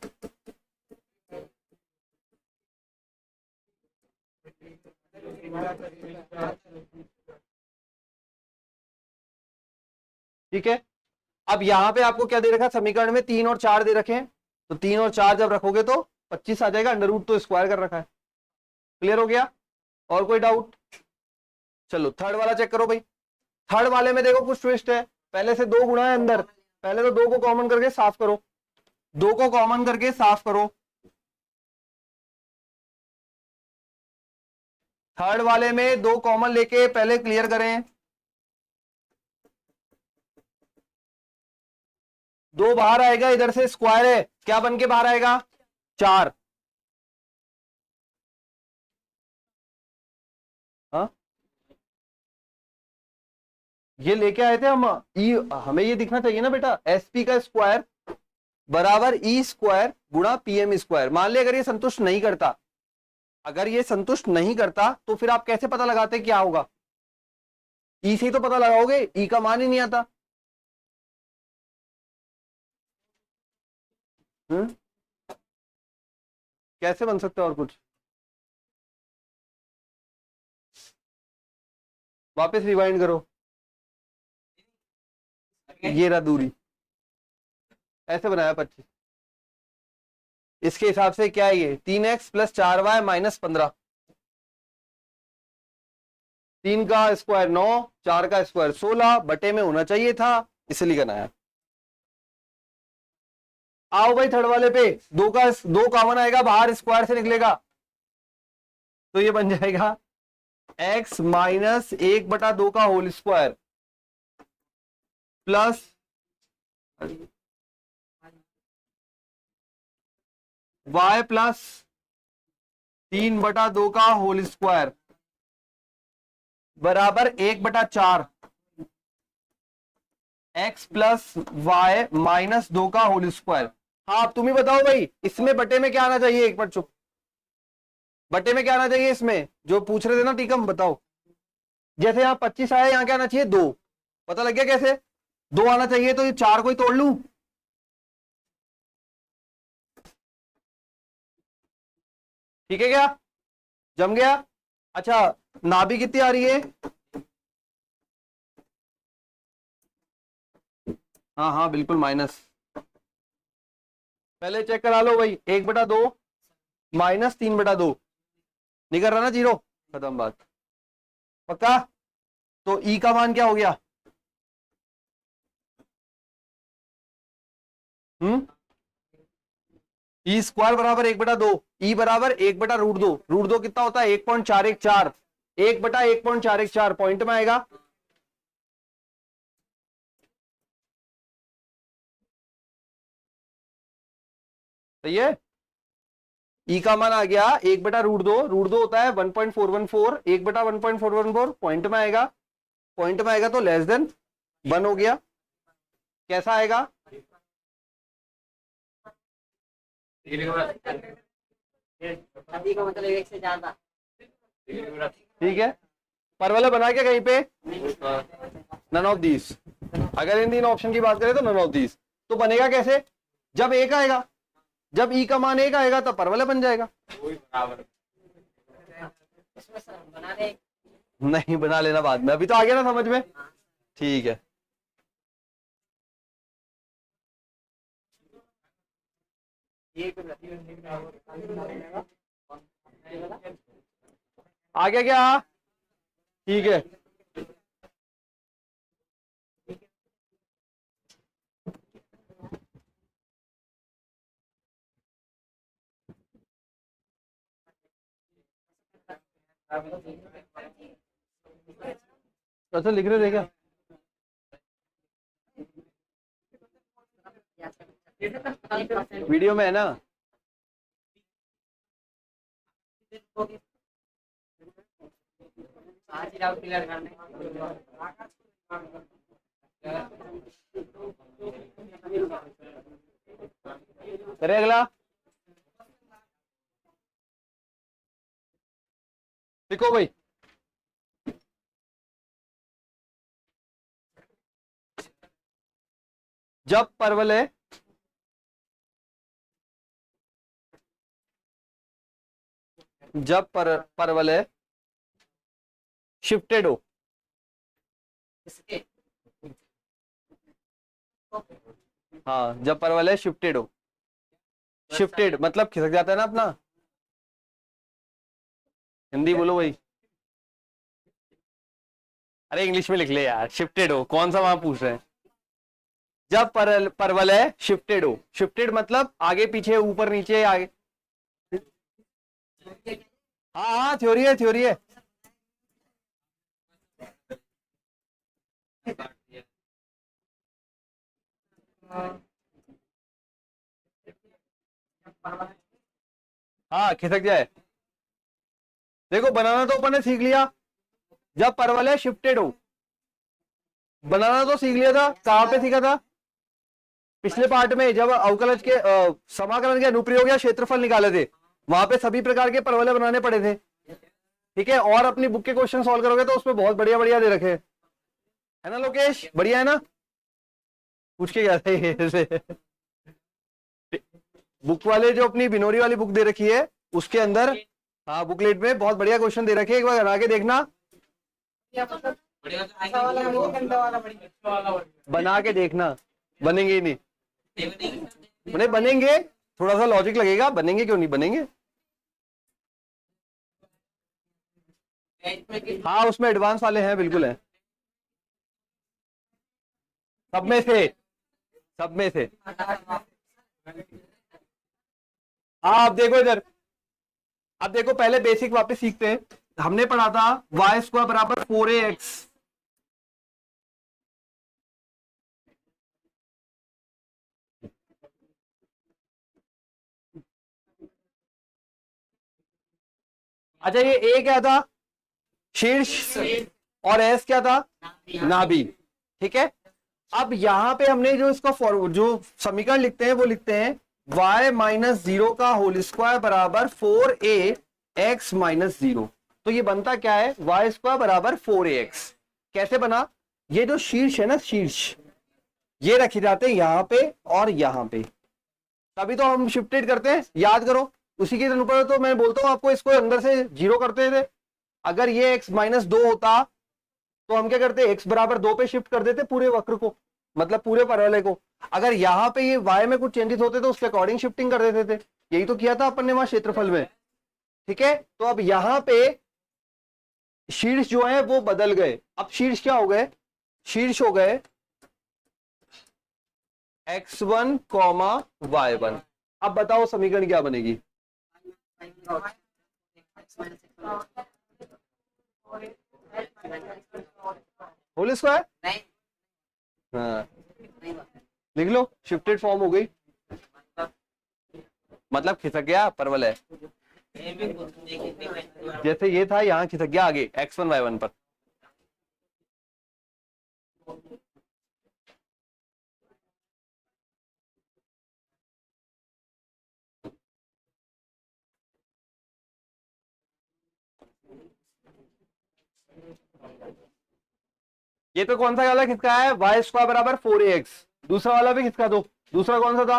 ठीक है। अब यहां पे आपको क्या दे रखा है समीकरण में? 3 और 4 दे रखे हैं, तो 3 और 4 जब रखोगे तो 25 आ जाएगा, अंडर रूट तो स्क्वायर कर रखा है। क्लियर हो गया? और कोई डाउट? चलो थर्ड वाला चेक करो भाई। थर्ड वाले में देखो कुछ ट्विस्ट है, पहले से 2 गुणा है अंदर, पहले तो 2 को कॉमन करके साफ करो, 2 को कॉमन करके साफ करो। थर्ड वाले में 2 कॉमन लेके पहले क्लियर करें। 2 बाहर आएगा, इधर से स्क्वायर है, क्या बन के बाहर आएगा? 4। हाँ ये लेके आए थे हम, ई हमें ये दिखना चाहिए ना बेटा, एसपी का स्क्वायर बराबर ई स्क्वायर गुणा पीएम स्क्वायर। मान लिया अगर ये संतुष्ट नहीं करता, अगर ये संतुष्ट नहीं करता तो फिर आप कैसे पता लगाते क्या होगा? ई से ही तो पता लगाओगे, ई का मान ही नहीं आता। कैसे बन सकता है और कुछ? वापस रिवाइंड करो, ये रहा दूरी, ऐसे बनाया 25, इसके हिसाब से क्या है ये? 3x प्लस 4y माइनस 15, 3 का स्क्वायर 9, 4 का स्क्वायर 16, बटे में होना चाहिए था, इसलिए बनाया। आओ भाई थर्ड वाले पे, 2 कॉमन आएगा बाहर, स्क्वायर से निकलेगा, तो ये बन जाएगा x माइनस 1/2 का whole square plus y plus 3/2 का होल स्क्वायर बराबर 1/4 x प्लस वाई माइनस 2 का होल स्क्वायर। हाँ तुम ही बताओ भाई, इसमें बटे में क्या आना चाहिए? एक बार चुप, बटे में क्या आना चाहिए इसमें? जो पूछ रहे थे ना टीकम, बताओ। जैसे यहाँ 25 आया, यहाँ क्या आना चाहिए? 2। पता लग गया कैसे? 2 आना चाहिए, तो ये 4 को ही तोड़ लूं। ठीक है क्या? जम गया? अच्छा नाभि कितनी आ रही है? हाँ हाँ बिल्कुल माइनस, पहले चेक करा लो भाई, 1/2 माइनस 3/2 निकल रहा ना, 0, खत्म बात। पक्का? तो ई का मान क्या हो गया? ई स्क्वायर बराबर 1/2, ई बराबर 1/√2, √2 कितना होता है? 1.414, 1/1.414 पॉइंट में आएगा। सही है। ई का मान आ गया 1/√2, √2 होता है 1.414, 1/1.414 पॉइंट में आएगा, पॉइंट में आएगा तो लेस देन 1 हो गया। कैसा आएगा? अभी का मतलब एक से ज्यादा। ठीक है, परवलय बना क्या कहीं पे? None of these. अगर इन तीन ऑप्शन की बात करें तो नन ऑफ दीज। तो बनेगा कैसे? जब एक आएगा, जब ई का मान 1 आएगा तब परवलय बन जाएगा। इसमें सर बना दे। नहीं, बना लेना बाद में, अभी तो आ गया ना समझ में। ठीक है, आ गया क्या? ठीक है, अच्छा लिख रहे थे क्या? वीडियो में है ना? आज ही डाउट क्लियर करने। करे अगला, देखो भाई, जब परवलय परवलय शिफ्टेड हो, इसके हाँ जब परवलय शिफ्टेड हो, शिफ्टेड मतलब खिसक जाता है ना अपना। हिंदी बोलो भाई, अरे इंग्लिश में लिख ले यार, शिफ्टेड हो कौन सा वहां पूछ रहे हैं। जब परवलय शिफ्टेड हो, शिफ्टेड मतलब आगे पीछे ऊपर नीचे आगे। हाँ हाँ, थ्योरी है, थ्योरी है। हाँ खिसक जाए। देखो बनाना तो अपन ने सीख लिया, जब परवलय शिफ्टेड हो, बनाना तो सीख लिया था। कहां पे सीखा था? पिछले पार्ट में, जब अवकलज के समाकलन के अनुप्रयोग या क्षेत्रफल निकाले थे, वहां पे सभी प्रकार के परवलय बनाने पड़े थे। ठीक है, और अपनी बुक के क्वेश्चन सॉल्व करोगे तो उसमें बहुत बढ़िया बढ़िया दे रखे है ना लोकेश, बढ़िया है ना? पूछ के गया था ये बुक वाले जो अपनी बिनोरी वाली बुक दे रखी है उसके अंदर, हाँ बुकलेट में बहुत बढ़िया क्वेश्चन दे रखे हैं, एक बार बना के देखना। बना के देखना, बनेंगे ही नहीं, नहीं बनेंगे, थोड़ा सा लॉजिक लगेगा, बनेंगे क्यों नहीं बनेंगे। हाँ उसमें एडवांस वाले हैं, बिल्कुल है, सब में से, सब में से। हाँ अब देखो इधर, अब देखो पहले बेसिक वापस सीखते हैं। हमने पढ़ा था y² बराबर 4ax, अच्छा ये a क्या था? शीर्ष, और s क्या था? नाभि। ठीक है, अब यहां पे हमने जो इसका जो समीकरण लिखते हैं वो लिखते हैं y-0 का होल स्क्वायर बराबर 4ax माइनस 0। तो ये बनता क्या है? y² बराबर 4ax। कैसे बना? ये जो शीर्ष है ना, शीर्ष ये रखे जाते हैं यहां पे और यहां पे, तभी तो हम शिफ्टेड करते हैं, याद करो। उसी के ऊपर तो मैं बोलता हूं आपको, इसको अंदर से 0 करते थे। अगर ये x माइनस 2 होता तो हम क्या करते? x बराबर 2 पे शिफ्ट कर देते पूरे वक्र को, मतलब पूरे परवलय को। अगर यहाँ पे ये y में कुछ चेंजेस होते तो उसके अकॉर्डिंग शिफ्टिंग कर देते थे। यही तो किया था अपन ने वहां क्षेत्रफल में। ठीक है, तो अब यहाँ पे शीर्ष जो है वो बदल गए। अब शीर्ष क्या हो गए? शीर्ष हो गए x1, y1। अब बताओ समीकरण क्या बनेगी? होल स्क्वायर, हाँ लिख लो, शिफ्टेड फॉर्म हो गई। मतलब खिसक गया, परवल है। ये भी देखिए जैसे ये था यहाँ खिसक गया आगे x1 y1 पर। ये तो कौन सा वाला खिसका है, वाई स्क्वायर बराबर 4ax। दूसरा वाला भी खिसका दो। दूसरा कौन सा था,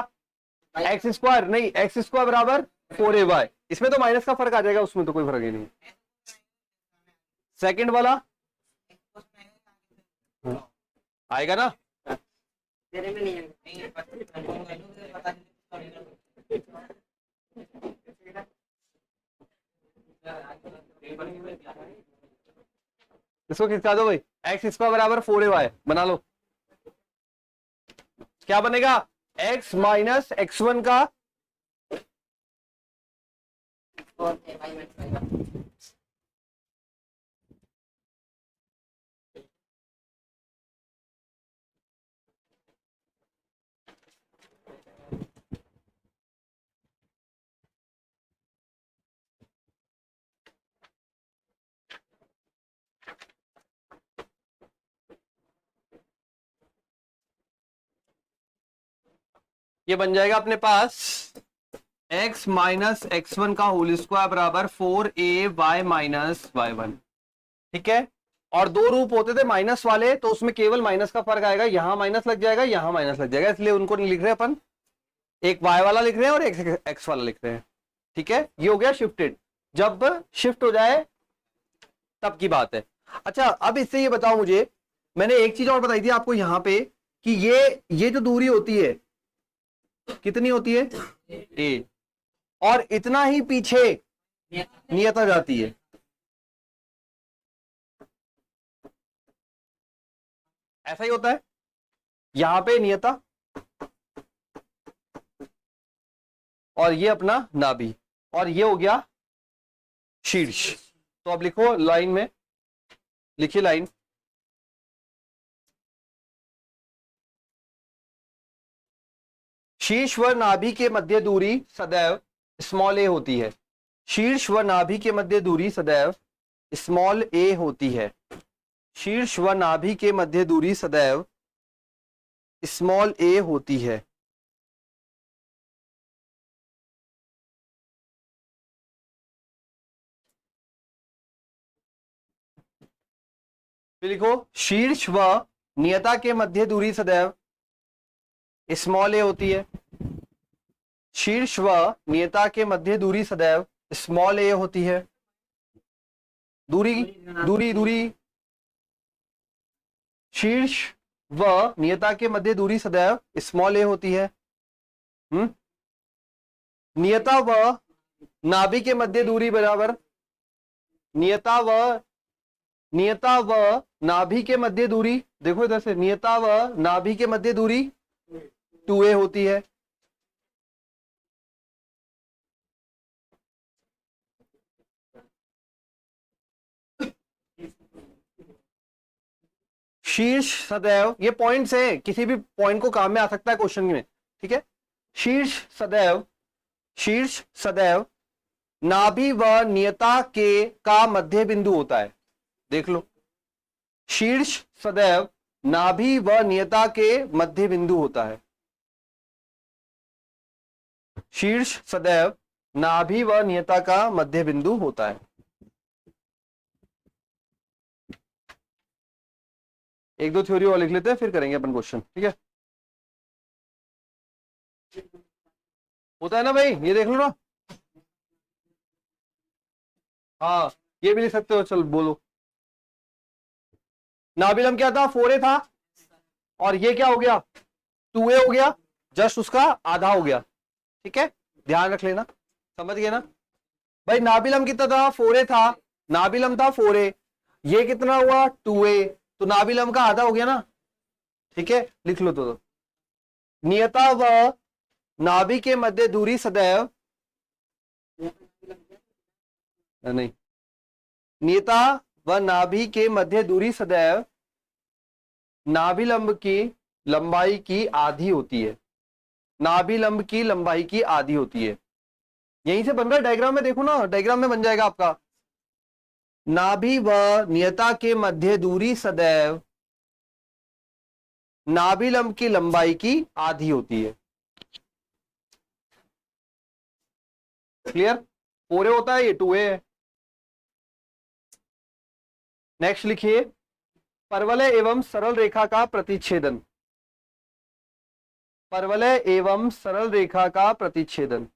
एक्स स्क्वायर, नहीं एक्स स्क्वायर बराबर 4ay। इसमें तो माइनस का फर्क आ जाएगा, उसमें तो कोई फर्क ही नहीं। सेकंड वाला आएगा ना। तेरे में नहीं है। इसको खिसका दो भाई, एक्स स्क्वायर बराबर 4ay बना लो। क्या बनेगा, x माइनस x1 का और भाई मैं ये बन जाएगा अपने पास x माइनस x1 का होल स्क्वायर बराबर 4ay माइनस y1। ठीक है, और दो रूप होते थे माइनस वाले, तो उसमें केवल माइनस का फर्क आएगा, यहां माइनस लग जाएगा, यहां माइनस लग जाएगा, इसलिए उनको नहीं लिख रहे अपन, एक y वाला लिख रहे हैं और एक x वाला लिख रहे हैं। ठीक है, ये हो गया शिफ्टेड। जब शिफ्ट हो जाए तब की बात है। अच्छा, अब इससे ये बताओ मुझे, मैंने एक चीज और बताई थी आपको यहां पे कि ये जो दूरी होती है कितनी होती है, a, और इतना ही पीछे नियता जाती है। ऐसा ही होता है, यहां पे नियता और ये अपना नाभि, और ये हो गया शीर्ष। तो अब लिखो लाइन में, लिखिए लाइन, शीर्ष व नाभि के मध्य दूरी सदैव स्मॉल ए होती है। शीर्ष व नाभि के मध्य दूरी सदैव स्मॉल ए होती है। शीर्ष व नाभि के मध्य दूरी सदैव स्मॉल ए होती है। फिर लिखो, शीर्ष व नियता के मध्य दूरी सदैव स्मॉल ए होती है। शीर्ष व नियता के मध्य दूरी सदैव स्मॉल ए होती है। दूरी दूरी दूरी, शीर्ष व नियता के मध्य दूरी सदैव स्मॉल ए होती है। नियता व नाभि के मध्य दूरी बराबर, नियता व नाभि के मध्य दूरी, देखो इधर से, नियता व नाभि के मध्य दूरी 2a होती है। शीर्ष सदैव, ये पॉइंट्स है, किसी भी पॉइंट को काम में आ सकता है क्वेश्चन में। ठीक है, शीर्ष सदैव नाभि व नियता के का मध्य बिंदु होता है। देख लो, शीर्ष सदैव नाभि व नियता के मध्य बिंदु होता है। शीर्ष सदैव नाभि व नियता का मध्य बिंदु होता है। एक दो थ्योरी और लिख लेते हैं, फिर करेंगे अपन क्वेश्चन। ठीक है, होता है ना भाई, ये देख लो ना। हाँ, ये भी लिख सकते हो, चल बोलो। नाभिलम क्या था, 4a था, और ये क्या हो गया, 2a हो गया, जस्ट उसका आधा हो गया। ठीक है, ध्यान रख लेना, समझ गए ना भाई। नाभिलम कितना था, 4a था, नाभिलम था 4a, ये कितना हुआ 2a, तो नाभिलम का आधा हो गया ना। ठीक है, लिख लो तो नियता व नाभि के मध्य दूरी सदैव, नहीं, नियता व नाभि के मध्य दूरी सदैव नाभिलंब की लंबाई की आधी होती है। नाभिलंब की लंबाई की आधी होती है। यहीं से बन रहा है, डायग्राम में देखो ना, डायग्राम में बन जाएगा आपका। नाभि व नियता के मध्य दूरी सदैव नाभिलंब की लंबाई की आधी होती है। क्लियर? 4a होता है, ये 2a है। नेक्स्ट लिखिए, परवलय एवं सरल रेखा का प्रतिच्छेदन। परवलय एवं सरल रेखा का प्रतिच्छेदन।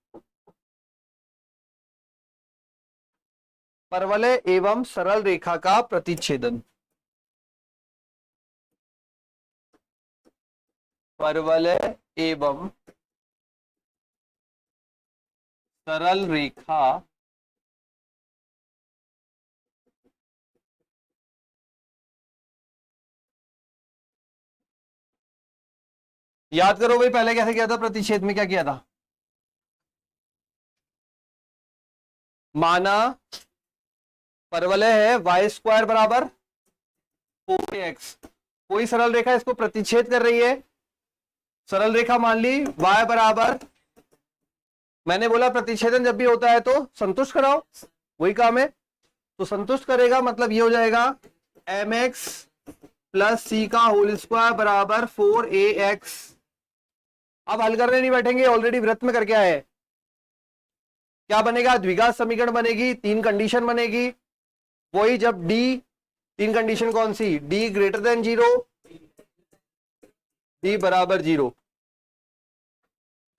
परवलय एवं सरल रेखा का प्रतिच्छेदन। परवलय एवं सरल रेखा याद करो भाई, पहले कैसे किया था, प्रतिच्छेद में क्या किया था? माना परवलय है y स्क्वायर बराबर 4x, कोई सरल रेखा इसको प्रतिच्छेद कर रही है। सरल रेखा मान ली y बराबर, मैंने बोला प्रतिच्छेदन जब भी होता है तो संतुष्ट कराओ, वही काम है। तो संतुष्ट करेगा मतलब ये हो जाएगा mx प्लस सी का होल स्क्वायर बराबर 4ax। अब हल करने नहीं बैठेंगे, ऑलरेडी वृत्त में करके आए। क्या बनेगा? द्विघात समीकरण बनेगी, 3 कंडीशन बनेगी। वही जब d, 3 कंडीशन कौन सी? d ग्रेटर देन 0, d बराबर 0,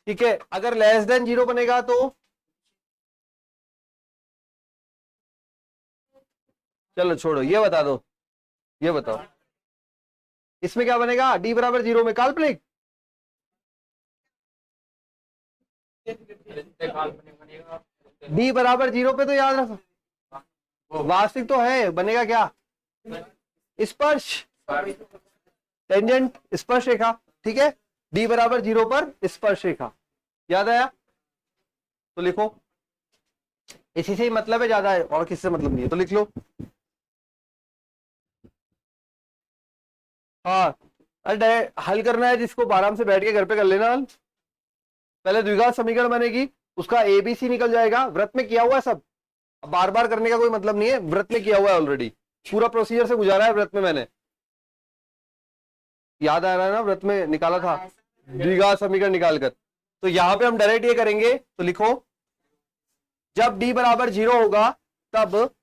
ठीक है। अगर लेस देन 0 बनेगा तो चलो छोड़ो, ये बता दो, ये बताओ इसमें क्या बनेगा? d बराबर 0 में काल्पनिक, d बराबर 0 पे तो याद रखो, वास्तविक तो है, बनेगा क्या? स्पर्श, टेंजेंट, स्पर्श रेखा, ठीक है। d बराबर 0 पर स्पर्श रेखा, याद आया? तो लिखो, इसी से ही मतलब है, ज्यादा है और किससे मतलब नहीं है, तो लिख लो। हाँ, अरे हल करना है जिसको आराम से बैठ के घर पे कर लेना हल। पहले द्विघात समीकरण बनेगी, उसका एबीसी निकल जाएगा, व्रत में किया हुआ है सब, बार बार करने का कोई मतलब नहीं है, व्रत में किया हुआ है ऑलरेडी, पूरा प्रोसीजर से गुजारा है व्रत में मैंने, याद आ रहा है ना, व्रत में निकाला था द्विघात समीकरण निकालकर। तो यहां पे हम डायरेक्ट ये करेंगे, तो लिखो जब d बराबर 0 होगा तब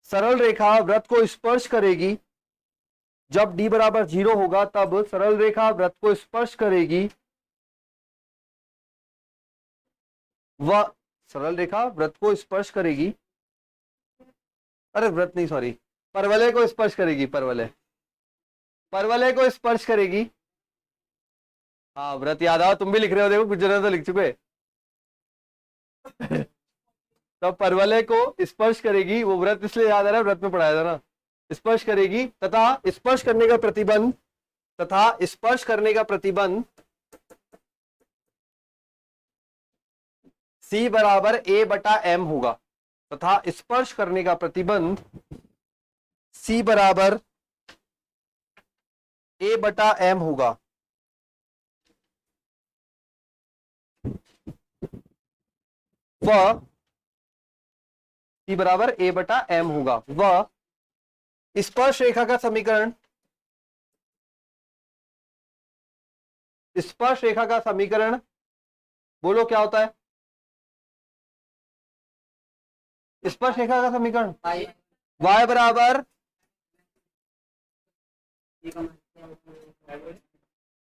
सरल रेखा व्रत को स्पर्श करेगी। जब d बराबर 0 होगा तब सरल रेखा व्रत को स्पर्श करेगी, वह सरल रेखा व्रत को स्पर्श करेगी, अरे व्रत नहीं, सॉरी, परवलय को स्पर्श करेगी, परवलय, परवलय को स्पर्श करेगी। हाँ, व्रत याद आओ, तुम भी लिख रहे हो, देखो कुछ जगह तो लिख चुके। तब परवलय को स्पर्श करेगी, वो व्रत इसलिए याद आ रहा है, व्रत में पढ़ाया था ना। स्पर्श करेगी तथा स्पर्श करने का प्रतिबंध, तथा स्पर्श करने का प्रतिबंध C बराबर A बटा M होगा, तथा स्पर्श करने का प्रतिबंध C बराबर A बटा M होगा। वह C बराबर A बटा M होगा, वह स्पर्श रेखा का समीकरण, स्पर्श रेखा का समीकरण बोलो क्या होता है? स्पर्श रेखा का समीकरण y बराबर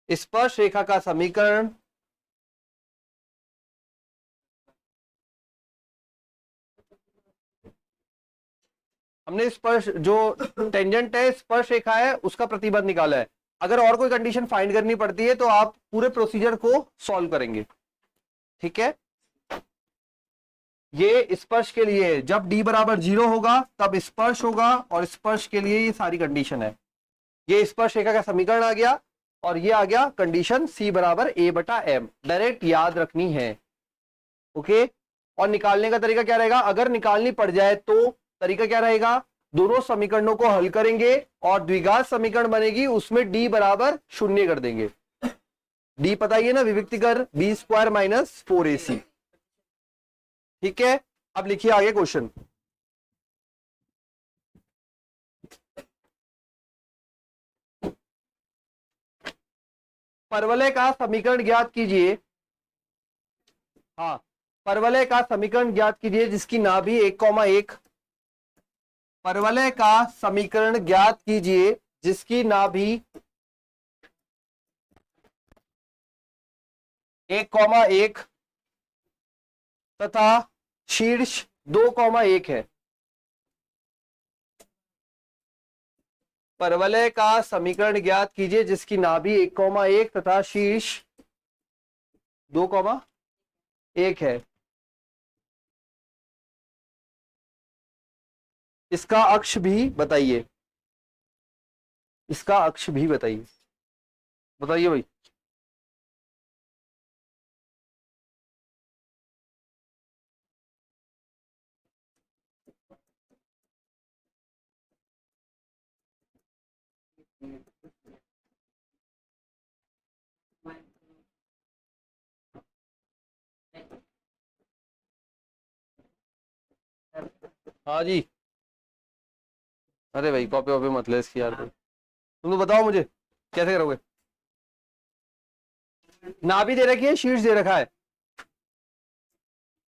स्पर्श रेखा का समीकरण हमने स्पर्श, जो टेंजेंट है, स्पर्श रेखा है, उसका प्रतिबंध निकाला है। अगर और कोई कंडीशन फाइंड करनी पड़ती है तो आप पूरे प्रोसीजर को सॉल्व करेंगे, ठीक है। ये स्पर्श के लिए है, जब d बराबर 0 होगा तब स्पर्श होगा, और स्पर्श के लिए ये सारी कंडीशन है। ये स्पर्श रेखा का समीकरण आ गया, और ये आ गया कंडीशन C बराबर A बटा M, डायरेक्ट याद रखनी है, ओके। और निकालने का तरीका क्या रहेगा? अगर निकालनी पड़ जाए तो तरीका क्या रहेगा? दोनों समीकरणों को हल करेंगे और द्विघात समीकरण बनेगी, उसमें d बराबर 0 कर देंगे। डी पता ही है ना, विभक्ति कर बी स्क्वायर माइनस 4ac। ठीक है, अब लिखिए आगे क्वेश्चन। परवलय का समीकरण ज्ञात कीजिए। हाँ, परवलय का समीकरण ज्ञात कीजिए जिसकी नाभि 1,1। परवलय का समीकरण ज्ञात कीजिए जिसकी नाभि 1,1 तथा शीर्ष 2,1 है। परवलय का समीकरण ज्ञात कीजिए जिसकी नाभि 1,1 तथा शीर्ष 2,1 है। इसका अक्ष भी बताइए। इसका अक्ष भी बताइए। बताइए भाई। हाँ जी। अरे भाई कॉपी वॉपी मत ले इसकी यार भाई। तुम तो बताओ मुझे कैसे करोगे। नाभि दे रखी है, शीर्ष दे रखा है।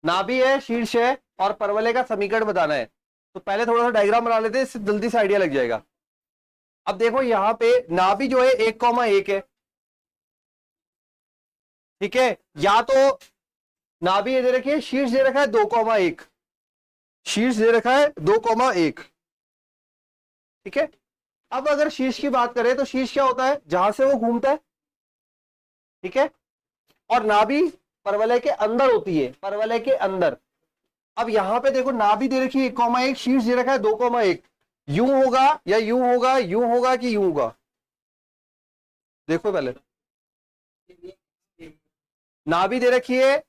नाभि है, शीर्ष है और परवलय का समीकरण बताना है। तो पहले थोड़ा सा डायग्राम बना लेते हैं, इससे जल्दी से आइडिया लग जाएगा। अब देखो यहां पे नाभि जो है 1,1 है। ठीक है, या तो नाभि ये दे रखी है, शीर्ष दे रखा है 2,1। शीर्ष दे रखा है 2,1। ठीक है, अब अगर शीर्ष की बात करें तो शीर्ष क्या होता है, जहां से वो घूमता है। ठीक है, और नाभि परवलय के अंदर होती है, परवलय के अंदर। अब यहां पे देखो नाभि दे रखी है 1,1, शीर्ष दे रखा है 2,1। यूं होगा या यूं होगा, यूं होगा कि यूं होगा। देखो पहले नाभि दे रखी है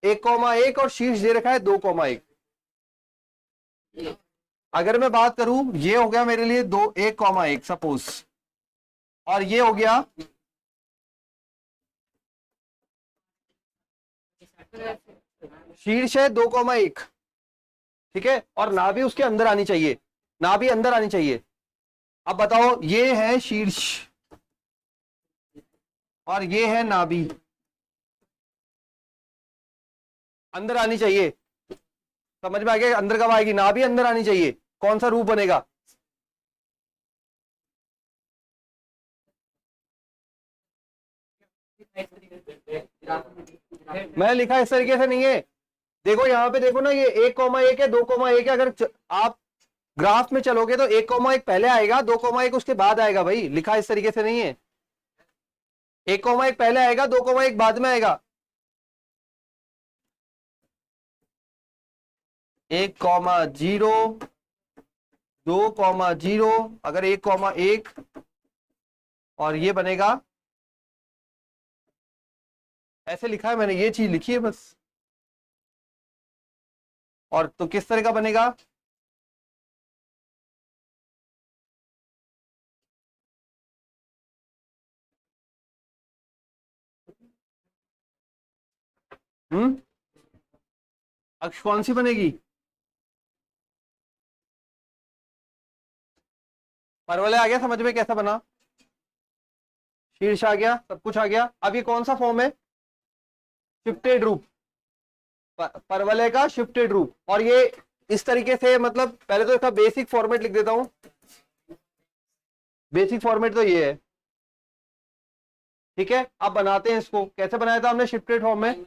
1,1 और शीर्ष दे रखा है 2,1। अगर मैं बात करूं, ये हो गया मेरे लिए 1,1 सपोज, और ये हो गया शीर्ष है 2,1। ठीक है, और नाभि उसके अंदर आनी चाहिए, नाभि अंदर आनी चाहिए। अब बताओ, ये है शीर्ष और ये है नाभि, अंदर आनी चाहिए। समझ में आ गया, अंदर कब आएगी, नाभि अंदर आनी चाहिए। कौन सा रूप बनेगा, मैंने लिखा इस तरीके से नहीं है। देखो यहां पे देखो ना, ये 1,1 है, 2,1 है। अगर आप ग्राफ में चलोगे तो 1,1 पहले आएगा, 2,1 उसके बाद आएगा। भाई लिखा इस तरीके से नहीं है, 1,1 पहले आएगा, 2,1 बाद में आएगा। 1,0 2,0 अगर 1,1 और ये बनेगा, ऐसे लिखा है मैंने, ये चीज लिखी है बस। और तो किस तरह का बनेगा, अक्ष कौन सी बनेगी, परवलय आ गया समझ में कैसा बना, शीर्ष आ गया, सब कुछ आ गया। अब ये कौन सा फॉर्म है, शिफ्टेड रूप, परवलय का शिफ्टेड रूप। और ये इस तरीके से, मतलब पहले तो इसका बेसिक फॉर्मेट लिख देता हूं। बेसिक फॉर्मेट तो ये है। ठीक है, अब बनाते हैं इसको। कैसे बनाया था हमने शिफ्टेड फॉर्म में,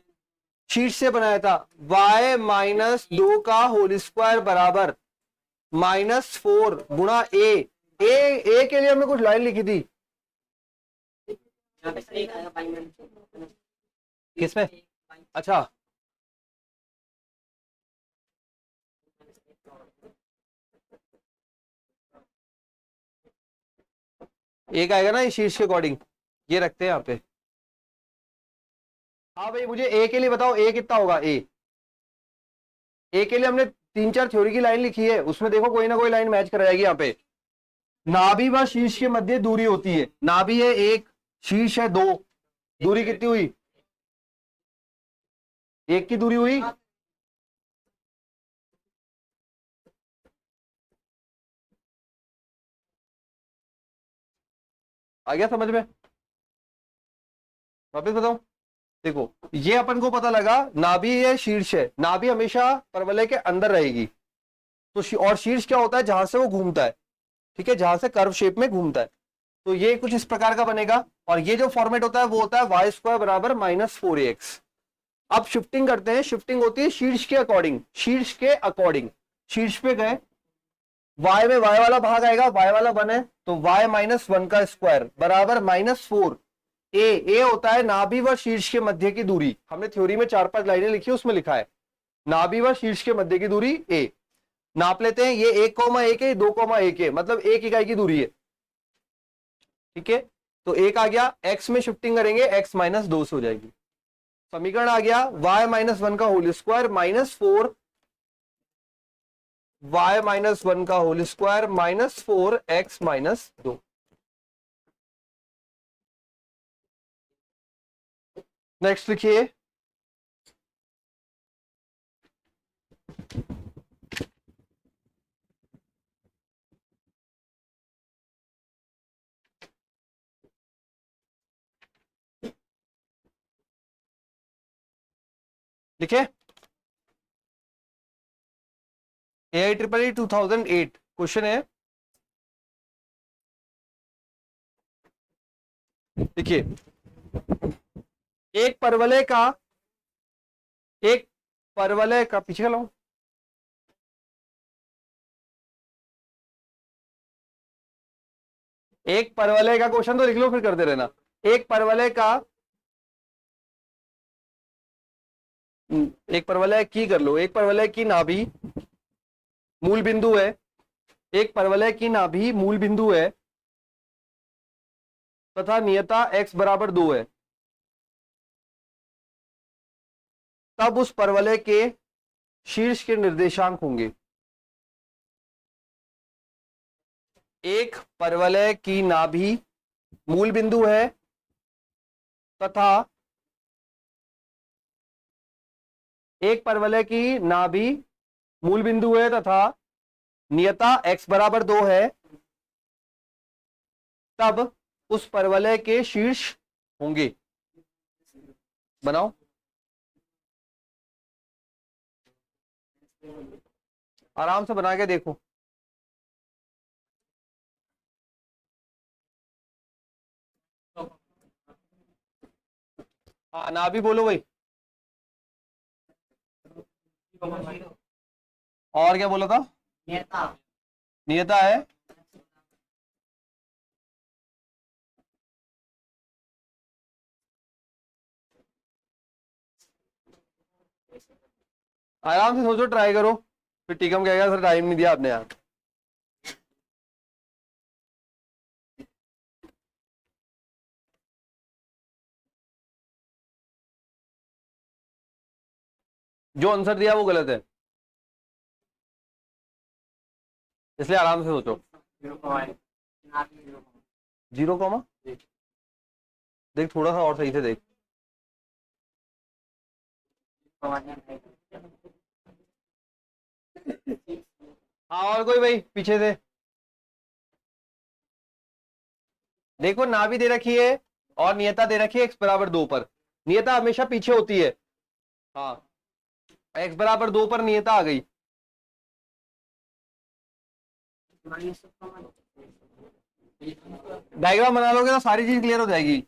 शीर्ष से बनाया था। y माइनस 2 का होल स्क्वायर बराबर -4 गुणा ए के लिए हमने कुछ लाइन लिखी थी किसमें, अच्छा एक आएगा ना ये शीर्ष के अकॉर्डिंग, ये रखते हैं यहाँ पे। हाँ भाई मुझे ए के लिए बताओ, ए कितना होगा, ए के लिए हमने 3-4 थ्योरी की लाइन लिखी है, उसमें देखो कोई ना कोई लाइन मैच कर जाएगी। यहाँ पे नाभि व शीर्ष के मध्य दूरी होती है, नाभि है 1, शीर्ष है 2, दूरी कितनी हुई? एक की दूरी हुई। आ गया समझ में? वापिस बताओ। देखो ये अपन को पता लगा नाभि है शीर्ष है, नाभि हमेशा परवलय के अंदर रहेगी। तो और शीर्ष क्या होता है? जहां से वो घूमता है, ठीक है, जहां से कर्व शेप में घूमता है। तो ये कुछ इस प्रकार का बनेगा, और ये जो फॉर्मेट होता है वो होता है वाई स्क्वायर बराबर -4ax। अब शिफ्टिंग करते हैं, शिफ्टिंग होती है शीर्ष के अकॉर्डिंग, शीर्ष के अकॉर्डिंग। शीर्ष पे गए, y में y वाला भाग आएगा, y वाला 1 है, तो y -1 का स्क्वायर बराबर -4। ए होता है नाभि व शीर्ष के मध्य की दूरी। हमने थ्योरी में 4-5 लाइनें लिखी, उसमें लिखा है नाभि व शीर्ष के मध्य की दूरी ए। नाप लेते हैं, ये 1,1 है, 2,1 है, मतलब 1 इकाई की दूरी है, ठीक है। तो 1 आ गया, x में शिफ्टिंग करेंगे, x -2 से हो जाएगी। समीकरण आ गया y -1 का होल स्क्वायर -4 y -1 का होल स्क्वायर -4x -2। नेक्स्ट लिखिए, लिखे AIEEE 2008 क्वेश्चन है। देखिए, एक परवलय का, एक परवलय का, पीछे का लाऊं, एक परवलय का क्वेश्चन तो लिख लो फिर करते रहना। एक परवलय का, एक परवलय की कर लो, एक परवलय की नाभि मूल बिंदु है, एक परवलय की नाभि मूल बिंदु है तथा नियता x बराबर 2 है। तब उस परवलय के शीर्ष के निर्देशांक होंगे। एक परवलय की नाभि मूल बिंदु है तथा एक परवलय की नाभि मूल बिंदु है तथा नियता x बराबर 2 है, तब उस परवलय के शीर्ष होंगे। बनाओ, आराम से बना के देखो। हाँ नाभि बोलो भाई, और क्या बोला था? नेता नियता है, आराम से सोचो, ट्राई करो, फिर टीकम कहेगा सर टाइम नहीं दिया आपने यार। जो आंसर दिया वो गलत है, इसलिए आराम से सोचो। 0, देख थोड़ा सा और सही से देख। हाँ और कोई भाई पीछे से देखो, नाभि दे रखी है और नियता दे रखी है x बराबर 2 पर। नियता हमेशा पीछे होती है, हाँ, x बराबर 2 पर नियता आ गई। डायग्राम बना लोगे तो सारी चीज क्लियर हो जाएगी।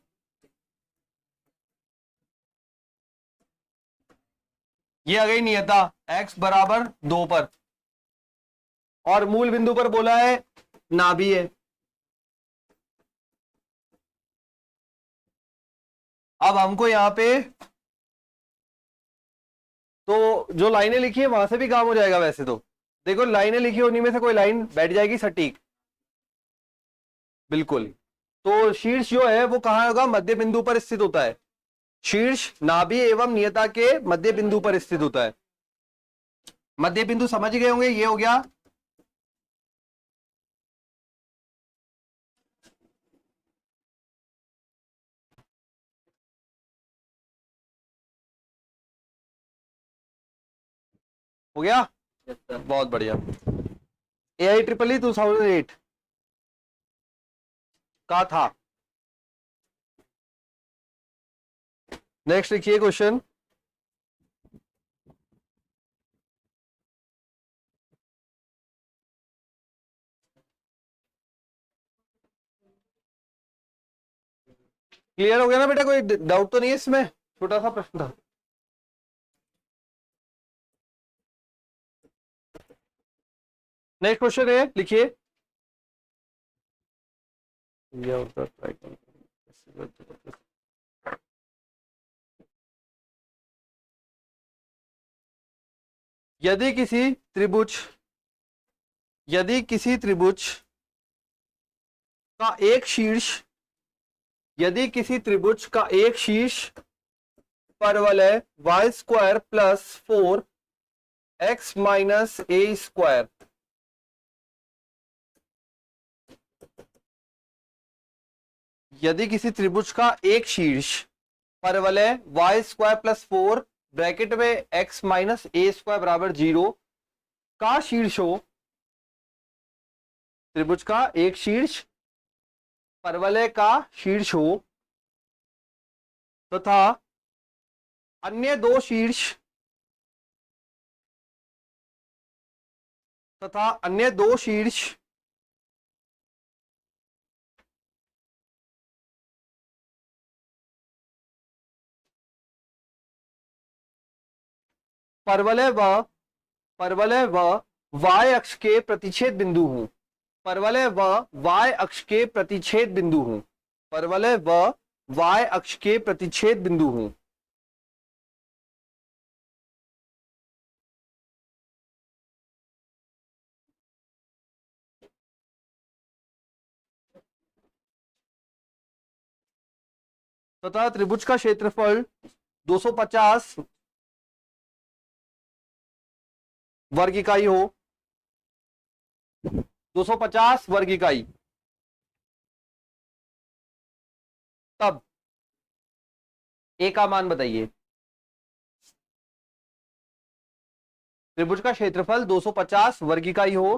ये आ गई नियता x बराबर 2 पर, और मूल बिंदु पर बोला है नाभि है। अब हमको यहां पे तो जो लाइनें लिखी है वहां से भी काम हो जाएगा वैसे तो। देखो लाइनें लिखी होने में से कोई लाइन बैठ जाएगी सटीक, बिल्कुल। तो शीर्ष जो है वो कहां होगा? मध्य बिंदु पर स्थित होता है। शीर्ष नाभि एवं नियता के मध्य बिंदु पर स्थित होता है। मध्य बिंदु समझ गए होंगे, ये हो गया हो गया, Yes, sir. बहुत बढ़िया। AIEEE 2008 का था। नेक्स्ट लिखिए क्वेश्चन। क्लियर हो गया ना बेटा, कोई डाउट तो नहीं है इसमें? छोटा सा प्रश्न था। नेक्स्ट क्वेश्चन है, लिखिए। यदि किसी त्रिभुज का एक शीर्ष यदि किसी त्रिभुज का एक शीर्ष परवलय y² plus 4x minus a², यदि किसी त्रिभुज का एक शीर्ष परवलय y² प्लस 4 ब्रैकेट में x माइनस a² बराबर 0 का शीर्ष हो, त्रिभुज का एक शीर्ष परवलय का शीर्ष हो तथा अन्य दो शीर्ष परवलय व y अक्ष के प्रतिच्छेद बिंदु हूं। परवलय व y अक्ष के प्रतिच्छेद बिंदु हूं। परवलय व y अक्ष के प्रतिच्छेद बिंदु हूं। तथा त्रिभुज का क्षेत्रफल 250 वर्ग इकाई हो। 250 वर्ग इकाई। तब ए का मान बताइए। त्रिभुज का क्षेत्रफल 250 वर्ग इकाई हो,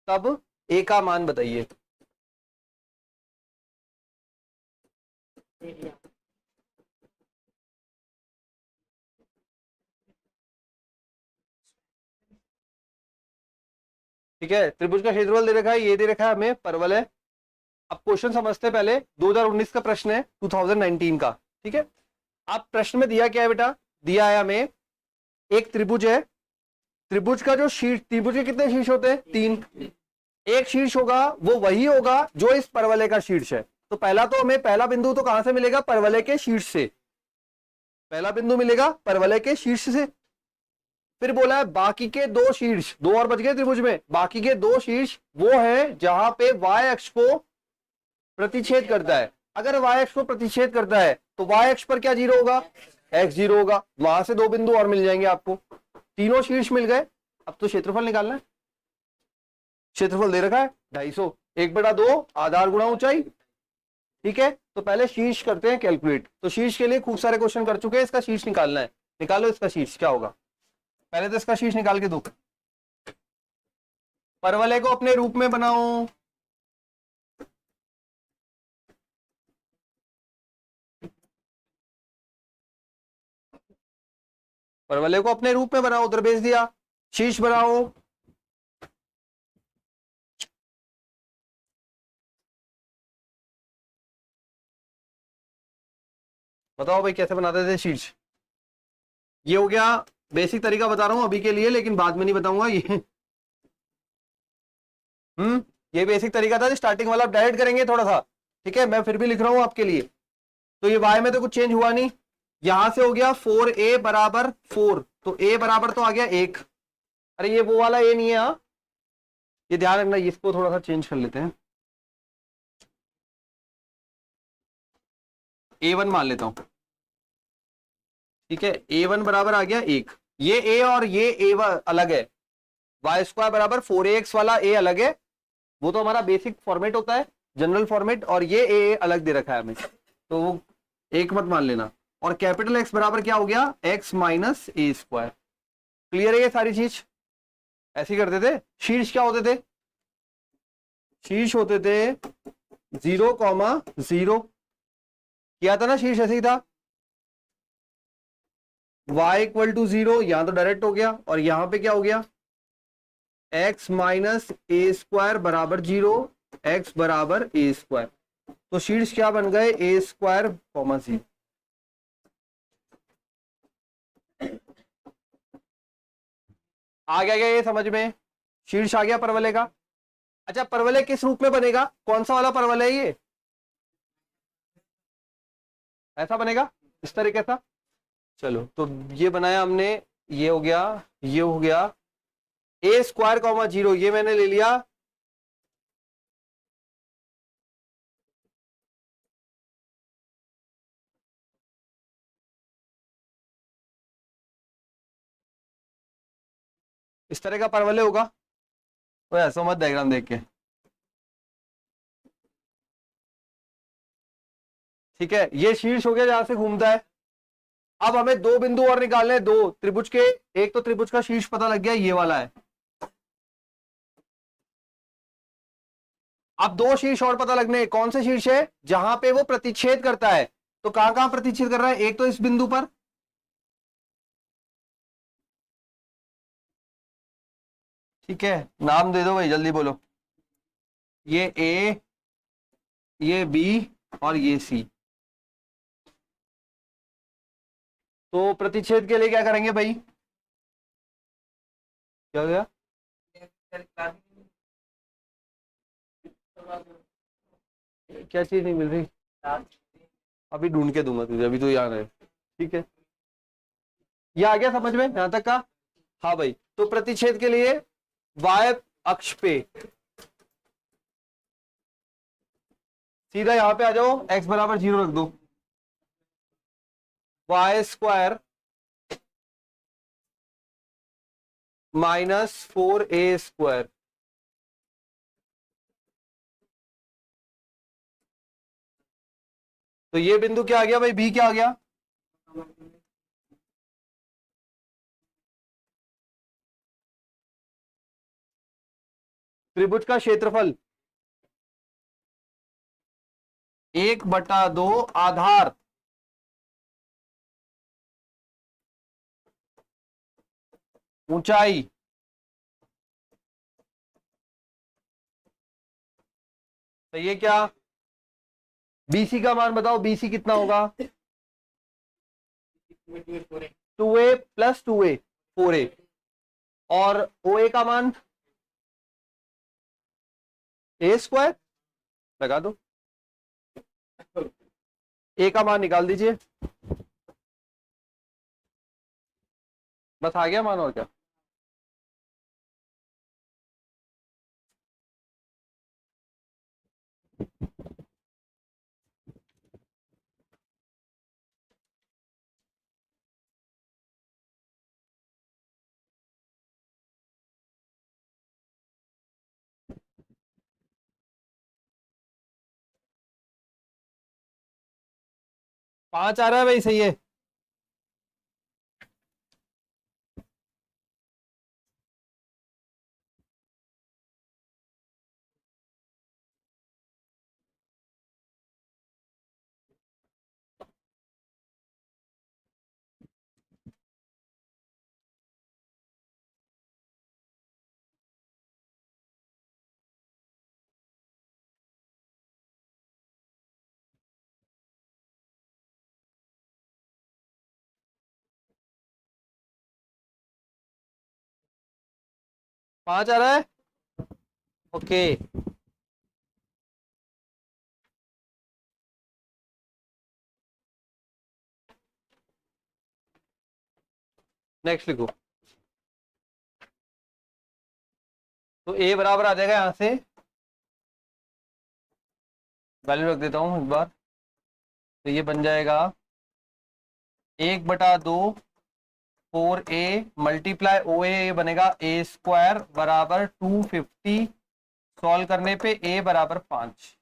तब ए का मान बताइए। ठीक है, त्रिभुज का क्षेत्रफल दे रखा है, ये दे रखा है हमें परवलय। अब क्वेश्चन समझते हैं पहले। 2019 का प्रश्न है, 2019 का। ठीक है, अब प्रश्न में दिया क्या है बेटा? दिया है हमें एक त्रिभुज है। त्रिभुज का जो शीर्ष, त्रिभुज के कितने शीर्ष होते हैं? 3। एक शीर्ष होगा वो वही होगा जो इस परवलय का शीर्ष है। तो पहला तो हमें पहला बिंदु तो कहां से मिलेगा? परवलय के शीर्ष से। पहला बिंदु मिलेगा परवलय के शीर्ष से। फिर बोला है बाकी के दो शीर्ष, दो और बच गए त्रिभुज में। बाकी के दो शीर्ष वो है जहां पे y अक्ष को प्रतिच्छेद करता है। अगर y अक्ष को प्रतिच्छेद करता है तो y अक्ष पर क्या 0 होगा? x 0 होगा। वहां से दो बिंदु और मिल जाएंगे आपको। तीनों शीर्ष मिल गए। अब तो क्षेत्रफल निकालना है। क्षेत्रफल दे रखा है 250, 1/2 आधार गुणा ऊंचाई। ठीक है, तो पहले शीर्ष करते हैं कैलकुलेट। तो शीर्ष के लिए खूब सारे क्वेश्चन कर चुके हैं, इसका शीर्ष निकालना है। निकालो इसका शीर्ष क्या होगा। पहले तो इसका शीर्ष निकाल के दो। परवलय को अपने रूप में बनाओ। परवलय को अपने रूप में बनाओ, उधर भेज दिया। शीर्ष बनाओ। बताओ भाई कैसे बनाते थे शीर्ष। ये हो गया बेसिक तरीका, बता रहा हूं अभी के लिए, लेकिन बाद में नहीं बताऊंगा ये। ये बेसिक तरीका था, स्टार्टिंग वाला डायरेक्ट करेंगे थोड़ा सा। ठीक है, मैं फिर भी लिख रहा हूं आपके लिए। तो ये y में तो कुछ चेंज हुआ नहीं। यहां से हो गया 4a बराबर 4, तो a बराबर तो आ गया 1। अरे ये वो वाला a नहीं है, हाँ ये ध्यान रखना। इसको थोड़ा सा चेंज कर लेते हैं, a1 मान लेता हूं। ठीक है, a1 बराबर आ गया 1। ये a और ये a अलग है। y² बराबर 4ax वाला a अलग है, वो तो हमारा बेसिक फॉर्मेट होता है, जनरल फॉर्मेट। और ये a अलग दे रखा है हमें, तो वो एक मत मान लेना। और कैपिटल X बराबर क्या हो गया? x minus a²। क्लियर है ये सारी चीज? ऐसे ही करते थे। शीर्ष क्या होते थे? शीर्ष होते थे 0,0 किया था ना, शीर्ष ऐसे ही था। y इक्वल टू 0, यहां तो डायरेक्ट हो गया, और यहां पे क्या हो गया? x माइनस ए स्क्वायर बराबर 0, x बराबर ए स्क्वायर। तो शीर्ष क्या बन गए? ए स्क्वायर कॉमा 0। आ गया क्या ये समझ में? शीर्ष आ गया परवलय का। अच्छा, परवलय किस रूप में बनेगा? कौन सा वाला परवलय है ये? ऐसा बनेगा, इस तरीके का। चलो, तो ये बनाया हमने, ये हो गया, ये हो गया। ए स्क्वायर कॉमा 0 ये मैंने ले लिया। इस तरह का परवलय होगा। तो ऐसा मत डायग्राम देख के, ठीक है। ये शीर्ष हो गया जहां से घूमता है। अब हमें दो बिंदु और निकालने हैं, दो त्रिभुज के। एक तो त्रिभुज का शीर्ष पता लग गया, ये वाला है। अब दो शीर्ष और पता लगने हैं। कौन से शीर्ष है? जहां पे वो प्रतिच्छेद करता है। तो कहां कहां प्रतिच्छेद कर रहा है? एक तो इस बिंदु पर, ठीक है। नाम दे दो भाई, जल्दी बोलो। ये ए, ये बी, और ये सी। तो प्रतिच्छेद के लिए क्या करेंगे भाई? क्या हो गया? क्या चीज नहीं मिल रही? अभी ढूंढ के दूंगा तुझे, अभी तो यहाँ है, ठीक है। ये आ गया समझ में यहां तक का? हाँ भाई, तो प्रतिच्छेद के लिए y अक्ष पे सीधा यहां पे आ जाओ, x बराबर 0 रख दो। y square minus 4a square. तो ये बिंदु क्या आ गया भाई? b क्या आ गया? त्रिभुज का क्षेत्रफल 1/2 आधार ऊंचाई। तो ये क्या? BC का मान बताओ, BC कितना होगा? 2a plus 2a 4a। और OA का मान a स्क्वायर लगा दो, a का मान निकाल दीजिए। बस आ गया मान, और क्या? पांच आ रहा है भाई, सही है। पांच आ रहा है, ओके। नेक्स्ट लिखो। तो a बराबर आ जाएगा, यहां से वैल्यू रख देता हूं एक बार। तो ये बन जाएगा 1/2 4a मल्टीप्लाई OA, ये बनेगा a स्क्वायर बराबर 250। सॉल्व करने पे a बराबर 5।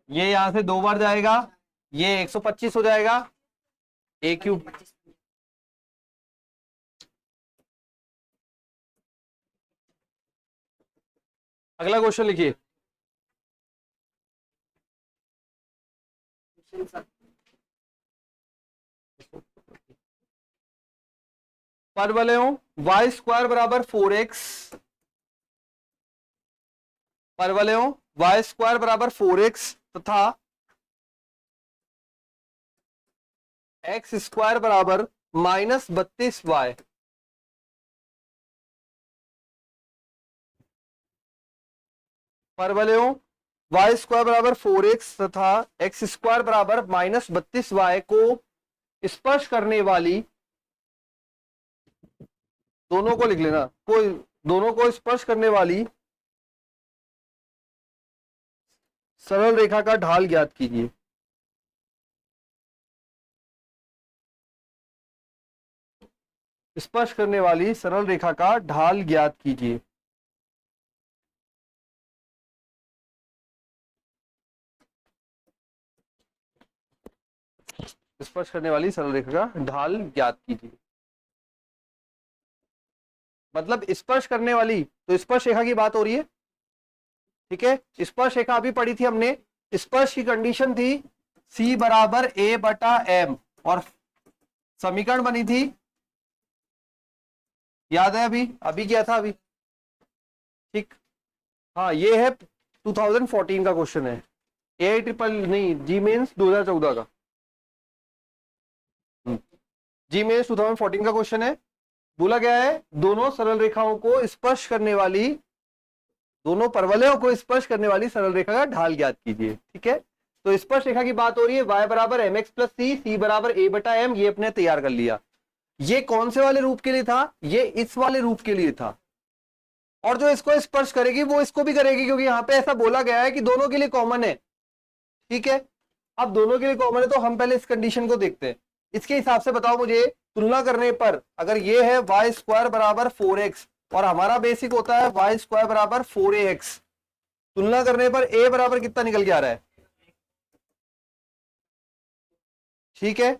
ये यहां से दो बार जाएगा, ये 125 हो जाएगा ए क्यूब। अगला क्वेश्चन लिखिए। परवलयों वाई स्क्वायर बराबर 4x, परवलयों वाई स्क्वायर बराबर 4x तथा एक्स स्क्वायर बराबर -32y, परवलयों वाई स्क्वायर बराबर 4x तथा एक्स स्क्वायर बराबर -32y को स्पर्श करने वाली, दोनों को लिख लेना, कोई दोनों को स्पर्श करने वाली सरल रेखा का ढाल ज्ञात कीजिए। स्पर्श करने वाली सरल रेखा का ढाल ज्ञात कीजिए। स्पर्श करने वाली सरल रेखा का ढाल ज्ञात कीजिए। मतलब स्पर्श करने वाली, तो स्पर्श रेखा की बात हो रही है, ठीक है। स्पर्श रेखा अभी पढ़ी थी हमने, स्पर्श की कंडीशन थी C बराबर A बटा M, और समीकरण बनी थी, याद है अभी अभी क्या था अभी, ठीक। हाँ ये है 2014 का क्वेश्चन है, ए ट्रिपल नहीं, जी मेंस 2014 का, जी मेंस 2014 का क्वेश्चन है। बोला गया है दोनों सरल रेखाओं को स्पर्श करने वाली, दोनों परवलयों को स्पर्श करने वाली सरल रेखा का ढाल ज्ञात कीजिए, ठीक है। तो स्पर्श रेखा की बात हो रही है, y बराबर एम एक्स प्लस सी, सी बराबर ए बटा एम, ये अपने तैयार कर लिया। ये कौन से वाले रूप के लिए था, ये इस वाले रूप के लिए था, और जो इसको स्पर्श करेगी वो इसको भी करेगी, क्योंकि यहां पे ऐसा बोला गया है कि दोनों के लिए कॉमन है, ठीक है। अब दोनों के लिए कॉमन है तो हम पहले इस कंडीशन को देखते हैं। इसके हिसाब से बताओ मुझे, तुलना करने पर अगर ये है वाई स्क्वायर बराबर 4x और हमारा बेसिक होता है वाई स्क्वायर बराबर 4ax, तुलना करने पर a बराबर कितना निकल के आ रहा है, ठीक है।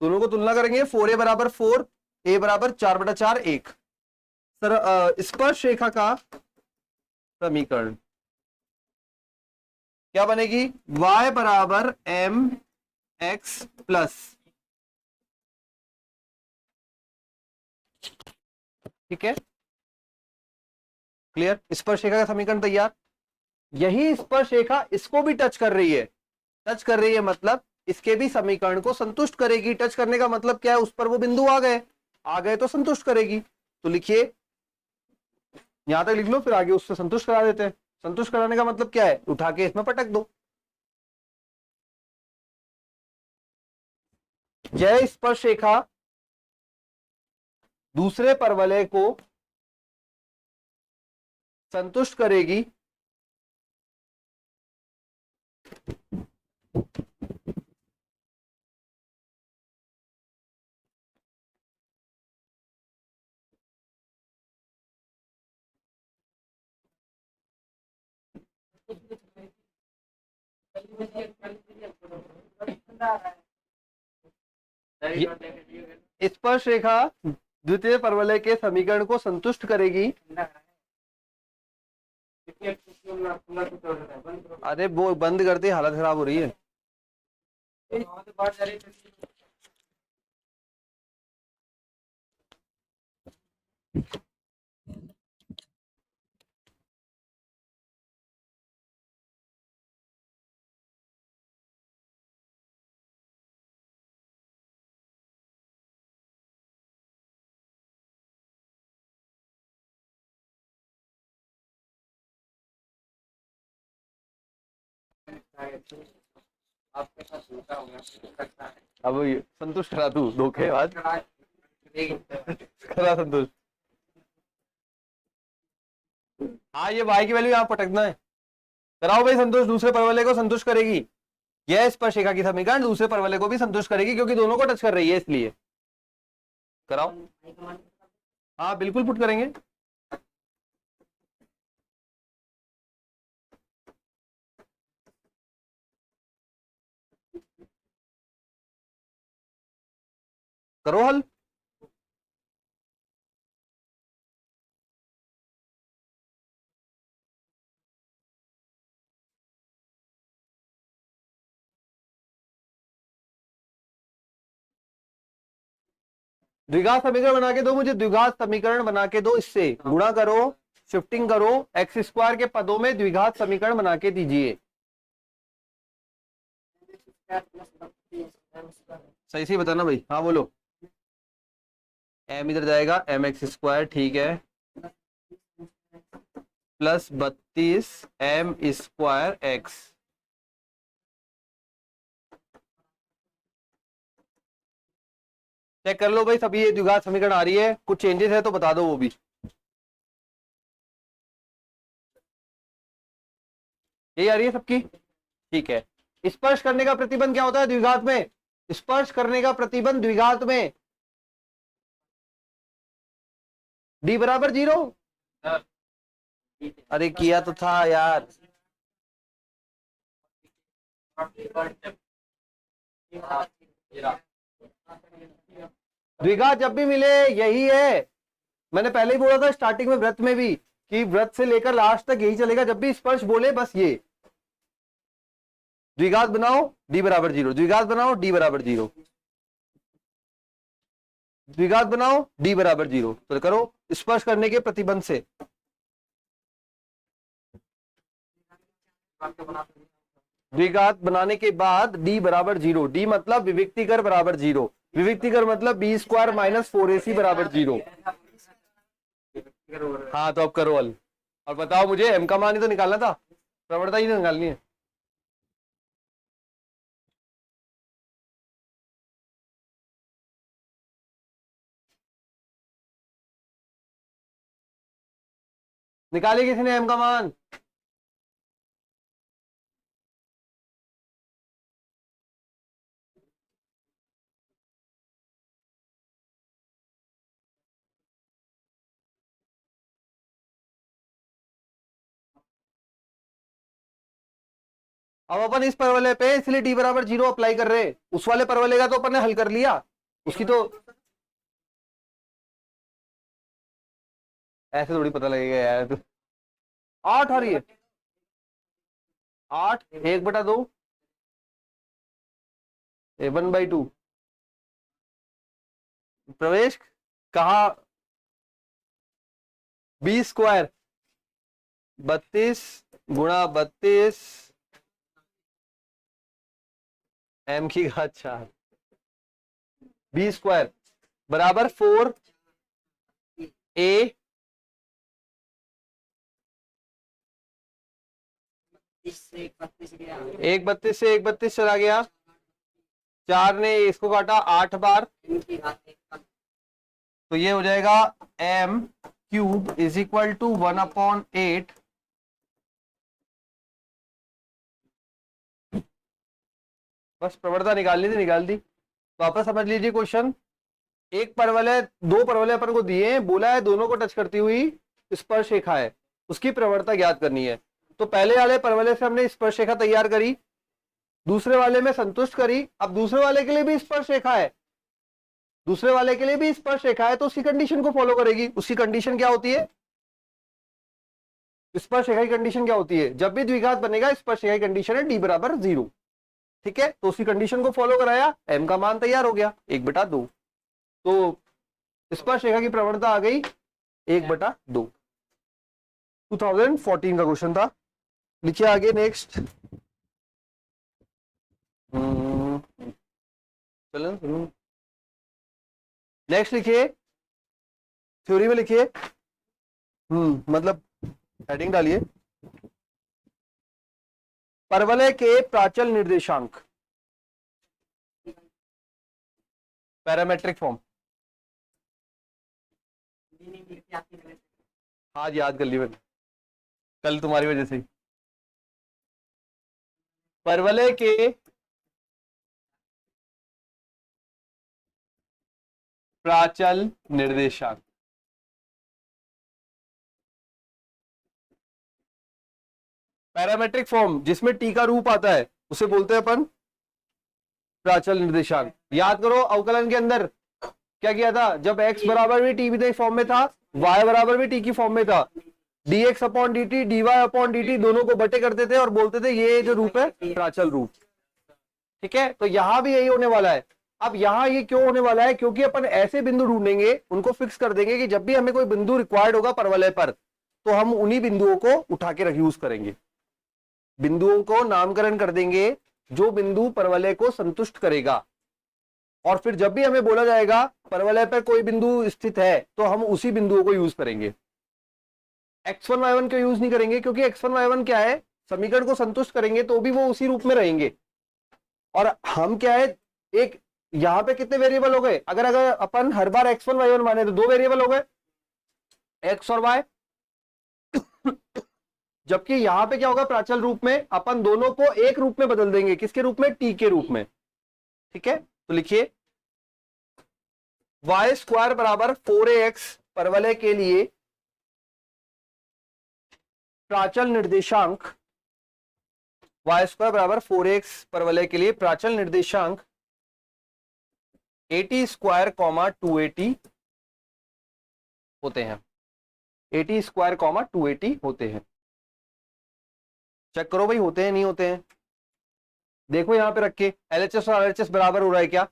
दोनों को तुलना करेंगे, 4a बराबर 4, a बराबर 4/4 1। सर स्पर्श रेखा का समीकरण क्या बनेगी, y बराबर एम एक्स प्लस, ठीक है, क्लियर। स्पर्श रेखा का समीकरण तैयार। यही स्पर्श रेखा इसको भी टच कर रही है, टच कर रही है मतलब इसके भी समीकरण को संतुष्ट करेगी। टच करने का मतलब क्या है, उस पर वो बिंदु आ गए तो संतुष्ट करेगी। तो लिखिए, यहां तक लिख लो, फिर आगे उससे संतुष्ट करा देते हैं। संतुष्ट कराने का मतलब क्या है, उठा के इसमें पटक दो। यह स्पर्श रेखा दूसरे परवलय को संतुष्ट करेगी स्पर्श रेखा द्वितीय परवलय के समीकरण को संतुष्ट करेगी। अरे वो बंद कर दे, हालत खराब हो रही है। अब संतुष्ट करा तू धोखेबाज, करा संतुष्ट। हाँ ये y की वैल्यू यहाँ पटकना है, कराओ भाई संतुष्ट। दूसरे परवलय को संतुष्ट करेगी, यह स्पर्श रेखा की समीकरण दूसरे परवलय को भी संतुष्ट करेगी, क्योंकि दोनों को टच कर रही है, इसलिए कराओ। हाँ बिल्कुल पुट करेंगे। करो हल। द्विघात समीकरण बना के दो मुझे, द्विघात समीकरण बना के दो, इससे गुणा करो, शिफ्टिंग करो, एक्स स्क्वायर के पदों में द्विघात समीकरण बना के दीजिए। सही से बताना भाई, हाँ बोलो। एम इधर जाएगा, एम एक्स स्क्वायर, ठीक है, plus 32 M square X. Check कर लो भाई सभी, ये द्विघात समीकरण आ रही है, कुछ चेंजेस है तो बता दो वो भी। यही आ रही है सबकी, ठीक है। स्पर्श करने का प्रतिबंध क्या होता है द्विघात में? स्पर्श करने का प्रतिबंध द्विघात में डी बराबर 0। अरे किया तो था यार। द्विघात जब भी मिले यही है, मैंने पहले ही बोला था स्टार्टिंग में व्रत में भी, कि व्रत से लेकर लास्ट तक यही चलेगा, जब भी स्पर्श बोले बस ये द्विघात बनाओ डी बराबर 0, द्विघात बनाओ डी बराबर 0, द्विघात बनाओ डी बराबर 0। तो करो स्पर्श करने के प्रतिबंध से। द्विघात बनाने के बाद डी बराबर 0, डी मतलब विविक्तिकर बराबर 0, विविक्तिकर मतलब बी स्क्वायर माइनस 4ac बराबर 0। हाँ तो अब करो हल और बताओ मुझे, एम का मान ही तो निकालना था, प्रवणता ही तो निकालनी है। निकाली किसी ने एम का मान? अब अपन इस परवलय पे इसलिए डी बराबर 0 अप्लाई कर रहे हैं, उस वाले परवलय का तो अपन ने हल कर लिया, उसकी तो ऐसे थोड़ी पता लगेगा यार। तो 8 आ रही है, 8 1/2 1/2 प्रवेश कहा, बी स्क्वायर 32 गुणा 32 एम की घात 4 बी स्क्वायर बराबर 4 ए 1/32 से 1/32 चला गया, 4 ने इसको काटा 8 बार, तो ये हो जाएगा M cube is equal to 1/8। बस प्रवणता निकालनी थी, निकाल दी। तो वापस समझ लीजिए क्वेश्चन, एक परवलय, दो परवलय अपन को दिए, बोला है दोनों को टच करती हुई स्पर्श रेखा है, उसकी प्रवणता ज्ञात करनी है। तो पहले वाले परवलय से हमने स्पर्श रेखा तैयार करी, दूसरे वाले में संतुष्ट करी, अब दूसरे वाले के लिए भी स्पर्श रेखा है, दूसरे वाले के लिए भी स्पर्श रेखा है, तो उसकी कंडीशन को फॉलो करेगी। उसकी कंडीशन क्या होती है? स्पर्श रेखा की कंडीशन क्या होती है? जब भी द्विघात बनेगा स्पर्श रेखा की कंडीशन है डी बराबर 0, ठीक है। तो उसी कंडीशन को फॉलो कराया, एम का मान तैयार हो गया 1/2। तो स्पर्श रेखा की प्रवणता आ गई 1/2। 2014 का क्वेश्चन था। लिखिए आगे नेक्स्ट। चलो नेक्स्ट लिखिए, थ्योरी में लिखिए, मतलब हेडिंग डालिए, परवलय के प्राचल निर्देशांक, पैरामेट्रिक फॉर्म। आज याद कर ली मैंने, कल तुम्हारी वजह से। परवलय के प्राचल निर्देशांक, पैरामेट्रिक फॉर्म जिसमें टी का रूप आता है उसे बोलते हैं अपन प्राचल निर्देशांक। याद करो अवकलन के अंदर क्या किया था, जब x बराबर भी t की फॉर्म में था, y बराबर भी t की फॉर्म में था, dx upon dt dy upon dt दोनों को बटे करते थे और बोलते थे ये जो रूप है प्राचल रूप। ठीक है, तो यहां भी यही होने वाला है। अब यहां ये क्यों होने वाला है, क्योंकि अपन ऐसे बिंदु ढूंढेंगे, उनको फिक्स कर देंगे कि जब भी हमें कोई बिंदु रिक्वायर्ड होगा परवलय पर, तो हम उन्हीं बिंदुओं को उठा के यूज करेंगे। बिंदुओं को नामकरण कर देंगे जो बिंदु परवलय को संतुष्ट करेगा, और फिर जब भी हमें बोला जाएगा परवलय पर कोई बिंदु स्थित है, तो हम उसी बिंदुओं को यूज करेंगे। x1 y1 क्यों यूज नहीं करेंगे, क्योंकि x1 y1 क्या है, समीकरण को संतुष्ट करेंगे तो भी वो उसी रूप में रहेंगे। और हम क्या है, एक यहां पे कितने वेरिएबल हो गए, अगर अगर अपन हर बार x1 y1 माने तो 2 वेरिएबल हो गए, x और y। जबकि यहां पे क्या होगा, प्राचल रूप में अपन दोनों को एक रूप में बदल देंगे, किसके रूप में, t के रूप में। ठीक है, तो लिखिए y स्क्वायर बराबर 4ax परवलय के लिए प्राचल निर्देशांक, y स्क्वायर बराबर 4ax परवलय के लिए प्राचल निर्देशांक 80 स्क्वायर कॉमा 280 होते हैं, 80 स्क्वायर कॉमा 280 होते हैं। चेक करो भाई, होते हैं नहीं होते हैं। देखो यहां पे रख के LHS और RHS बराबर हो रहा है क्या,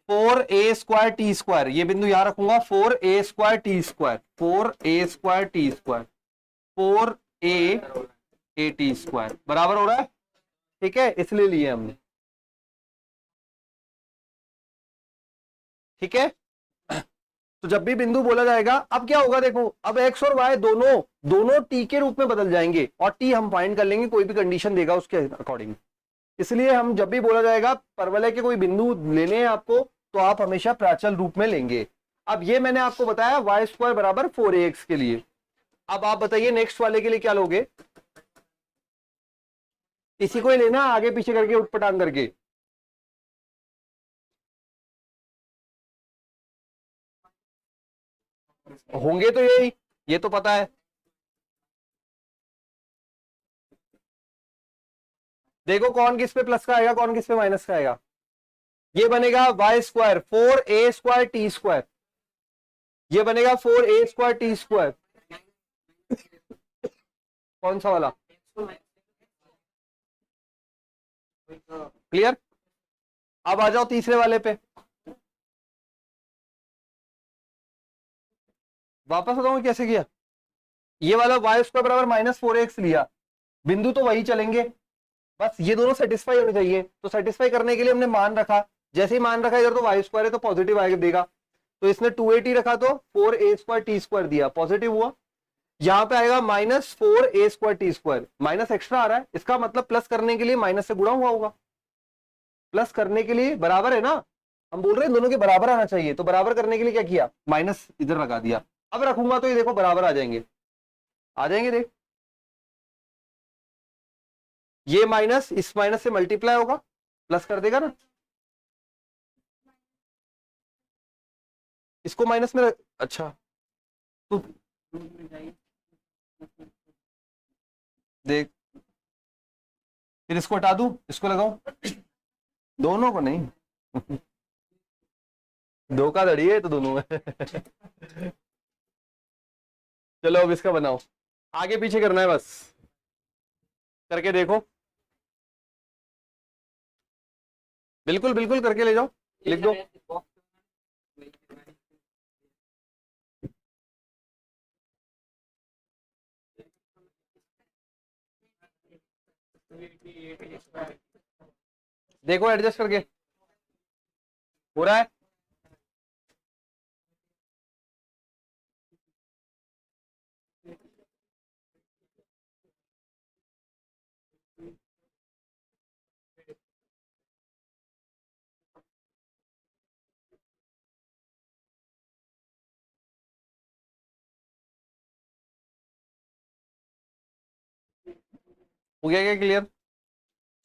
4a स्क्वायर टी स्क्वायर, ये बिंदु यहां रखूंगा, 4a square T square, 4a square T square, 4a T square बराबर हो रहा है। ठीक है, इसलिए लिए हमने। ठीक है, तो जब भी बिंदु बोला जाएगा, अब क्या होगा देखो, अब x और y दोनों दोनों t के रूप में बदल जाएंगे, और t हम फाइंड कर लेंगे, कोई भी कंडीशन देगा उसके अकॉर्डिंग। इसलिए हम जब भी बोला जाएगा परवलय के कोई बिंदु लेने हैं आपको, तो आप हमेशा प्राचल रूप में लेंगे। अब ये मैंने आपको बताया y स्क्वायर बराबर 4ax के लिए। अब आप बताइए नेक्स्ट वाले के लिए क्या लोगे, इसी को ही लेना, आगे पीछे करके उठपटांग करके। होंगे तो यही, ये तो पता है। देखो कौन किस पे प्लस का आएगा, कौन किस पे माइनस का आएगा। ये बनेगा y square 4a square T square, ये बनेगा 4a स्क्वायर टी स्क्वायर। कौन सा वाला, क्लियर। अब आ जाओ तीसरे वाले पे, वापस बताऊंगा कैसे किया। ये वाला y स्क्वायर बराबर -4x लिया, बिंदु तो वही चलेंगे, बस ये दोनों सेटिस्फाई होने चाहिए। तो सेटिस्फाई करने के लिए हमने मान रखा, जैसे ही मान रखा इधर तो y स्क्वायर है तो पॉजिटिव आएगा देगा, तो इसने 280 रखा तो 4a स्क्वायर टी स्क्वायर दिया, पॉजिटिव हुआ। यहां पे आएगा -4a square T square, minus extra आ रहा है, इसका मतलब प्लस करने के लिए माइनस से गुणा हुआ होगा, प्लस करने के लिए बराबर है ना, हम बोल रहे हैं दोनों के बराबर आना चाहिए, तो बराबर करने के लिए क्या किया, माइनस इधर लगा दिया। अब रखूंगा तो ये देखो बराबर आ जाएंगे, आ जाएंगे देख, ये माइनस इस माइनस से मल्टीप्लाई होगा, प्लस कर देगा ना, इसको माइनस में अच्छा तो देख, फिर इसको हटा दूं, इसको लगाऊं, दोनों को नहीं। धोखाधड़ी है तो दोनों में। चलो अब इसका बनाओ, आगे पीछे करना है बस, करके देखो, बिल्कुल बिल्कुल करके ले जाओ, लिख दो। देखो एडजस्ट करके हो रहा है। हो गया क्या क्लियर,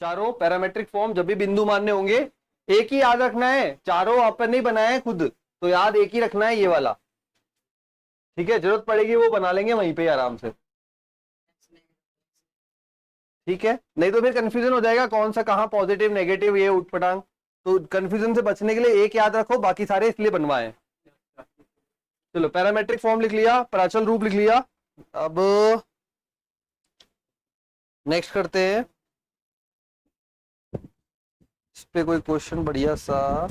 चारों पैरामेट्रिक फॉर्म जब भी बिंदु मानने होंगे एक ही याद रखना है, चारों अपन नहीं बनाए हैं खुद, तो याद एक ही रखना है ये वाला। ठीक है, जरूरत पड़ेगी वो बना लेंगे वहीं पे आराम से। ठीक है, नहीं तो फिर कंफ्यूजन हो जाएगा कौन सा कहाँ पॉजिटिव नेगेटिव ये उठपटांग, तो कंफ्यूजन से बचने के लिए एक याद रखो, बाकी सारे इसलिए बनवाए। चलो पैरामेट्रिक फॉर्म लिख लिया, प्राचल रूप लिख लिया। अब नेक्स्ट करते हैं, इस पे कोई क्वेश्चन बढ़िया सा।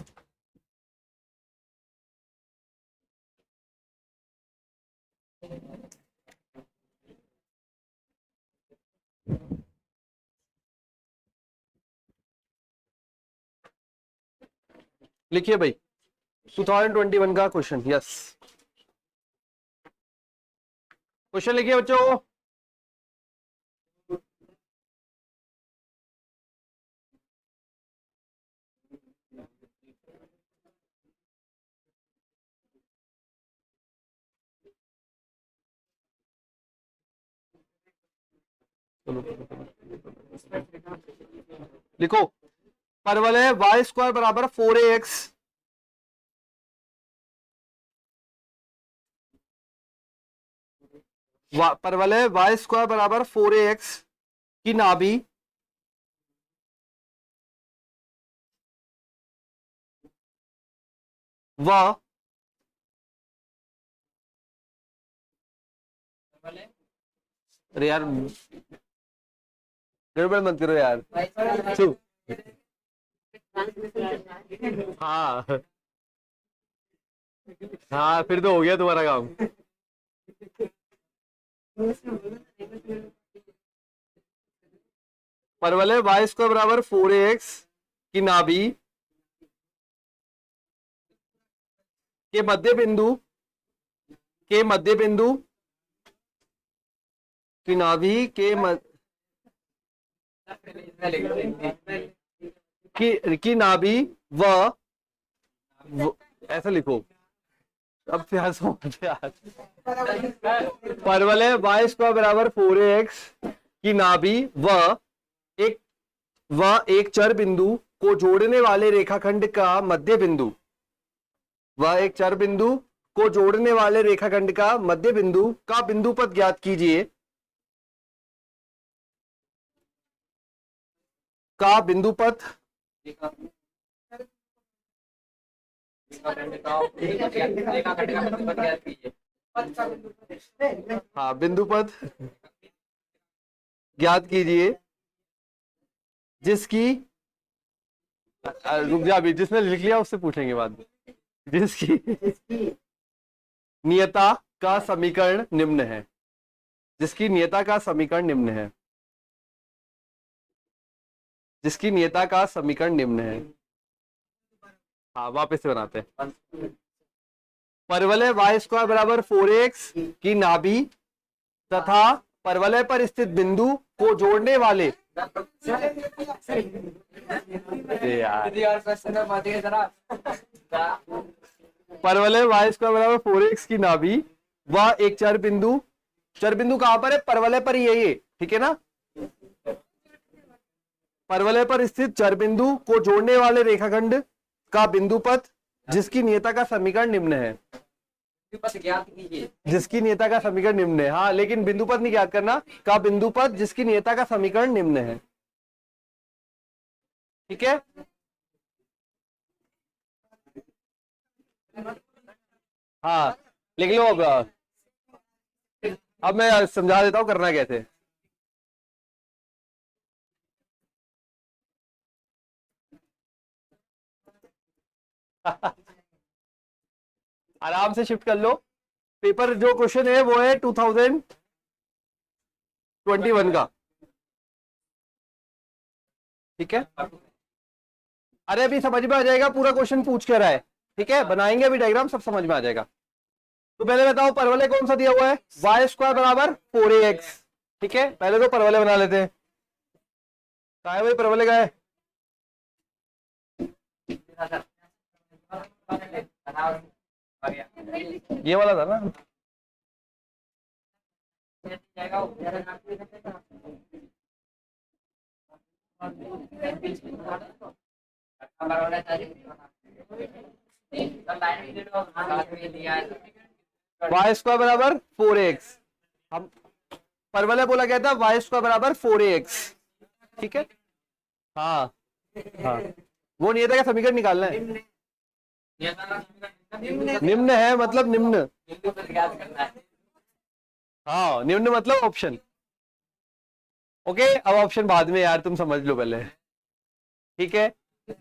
लिखिए भाई 2021 का क्वेश्चन। यस, क्वेश्चन लिखिए बच्चों। लिखो, परवलय वाई स्क्वायर बराबर 4ax परवलय वाई स्क्वायर बराबर 4ax की नाभि व अरे यार गड़बड़ मत करो यार। चुप। हाँ हाँ, फिर तो हो गया तुम्हारा काम। परवलय वाई स्क्वायर बराबर 4ax की नाभि के मध्य बिंदु की नाभि के की नाभि ऐसा लिखो। अब यार समझ यार, परवलय वाई स्क्वायर बराबर 4ax की नाभि एक चर बिंदु को जोड़ने वाले रेखाखंड का मध्य बिंदु एक चर बिंदु को जोड़ने वाले रेखाखंड का मध्य बिंदु का बिंदु पद ज्ञात कीजिए। का बिंदु पद हाँ, बिंदु पद ज्ञात कीजिए जिसकी रुक जा, अभी जिसने लिख लिया उससे पूछेंगे बाद में। जिसकी नियता का समीकरण निम्न है। जिसकी नियता का समीकरण निम्न है। जिसकी नियता का समीकरण निम्न है। हाँ, वापस से बनाते हैं। परवलय वाई स्क्वायर बराबर 4ax की नाभि तथा परवलय पर स्थित बिंदु को जोड़ने वाले परवलय वाई स्क्वायर बराबर 4ax की नाभि व एक चर बिंदु कहां पर है? परवलय पर ही है ये, ठीक है ना। परवलय पर स्थित चर बिंदु को जोड़ने वाले रेखाखंड का बिंदु पथ जिसकी नियता का समीकरण निम्न है। जिसकी नियता का समीकरण निम्न है। हाँ, लेकिन बिंदु पद नहीं ज्ञात करना, का बिंदु पद जिसकी नियता का समीकरण निम्न है। ठीक है, हाँ लिख लो। अब मैं समझा देता हूं करना कैसे। आराम से शिफ्ट कर लो। पेपर जो क्वेश्चन है वो है 2021 का, ठीक है। अरे अभी समझ में आ जाएगा, पूरा क्वेश्चन पूछ के रहा है, ठीक है। बनाएंगे अभी डायग्राम, सब समझ में आ जाएगा। तो पहले बताओ परवलय कौन सा दिया हुआ है? वाई स्क्वायर बराबर 4ax, ठीक है। पहले तो परवलय बना लेते हैं। कहा है भाई परवलय का है? ये वाला था ना। वाई स्क्वायर बराबर 4ax, हम परवलय बोला गया था वाई स्क्वायर बराबर 4ax, ठीक है। हाँ हाँ, वो नियता का समीकरण निकालना है। निम्न है मतलब निम्न। हाँ निम्न मतलब ऑप्शन। ओके अब ऑप्शन बाद में यार, तुम समझ लो पहले। ठीक है,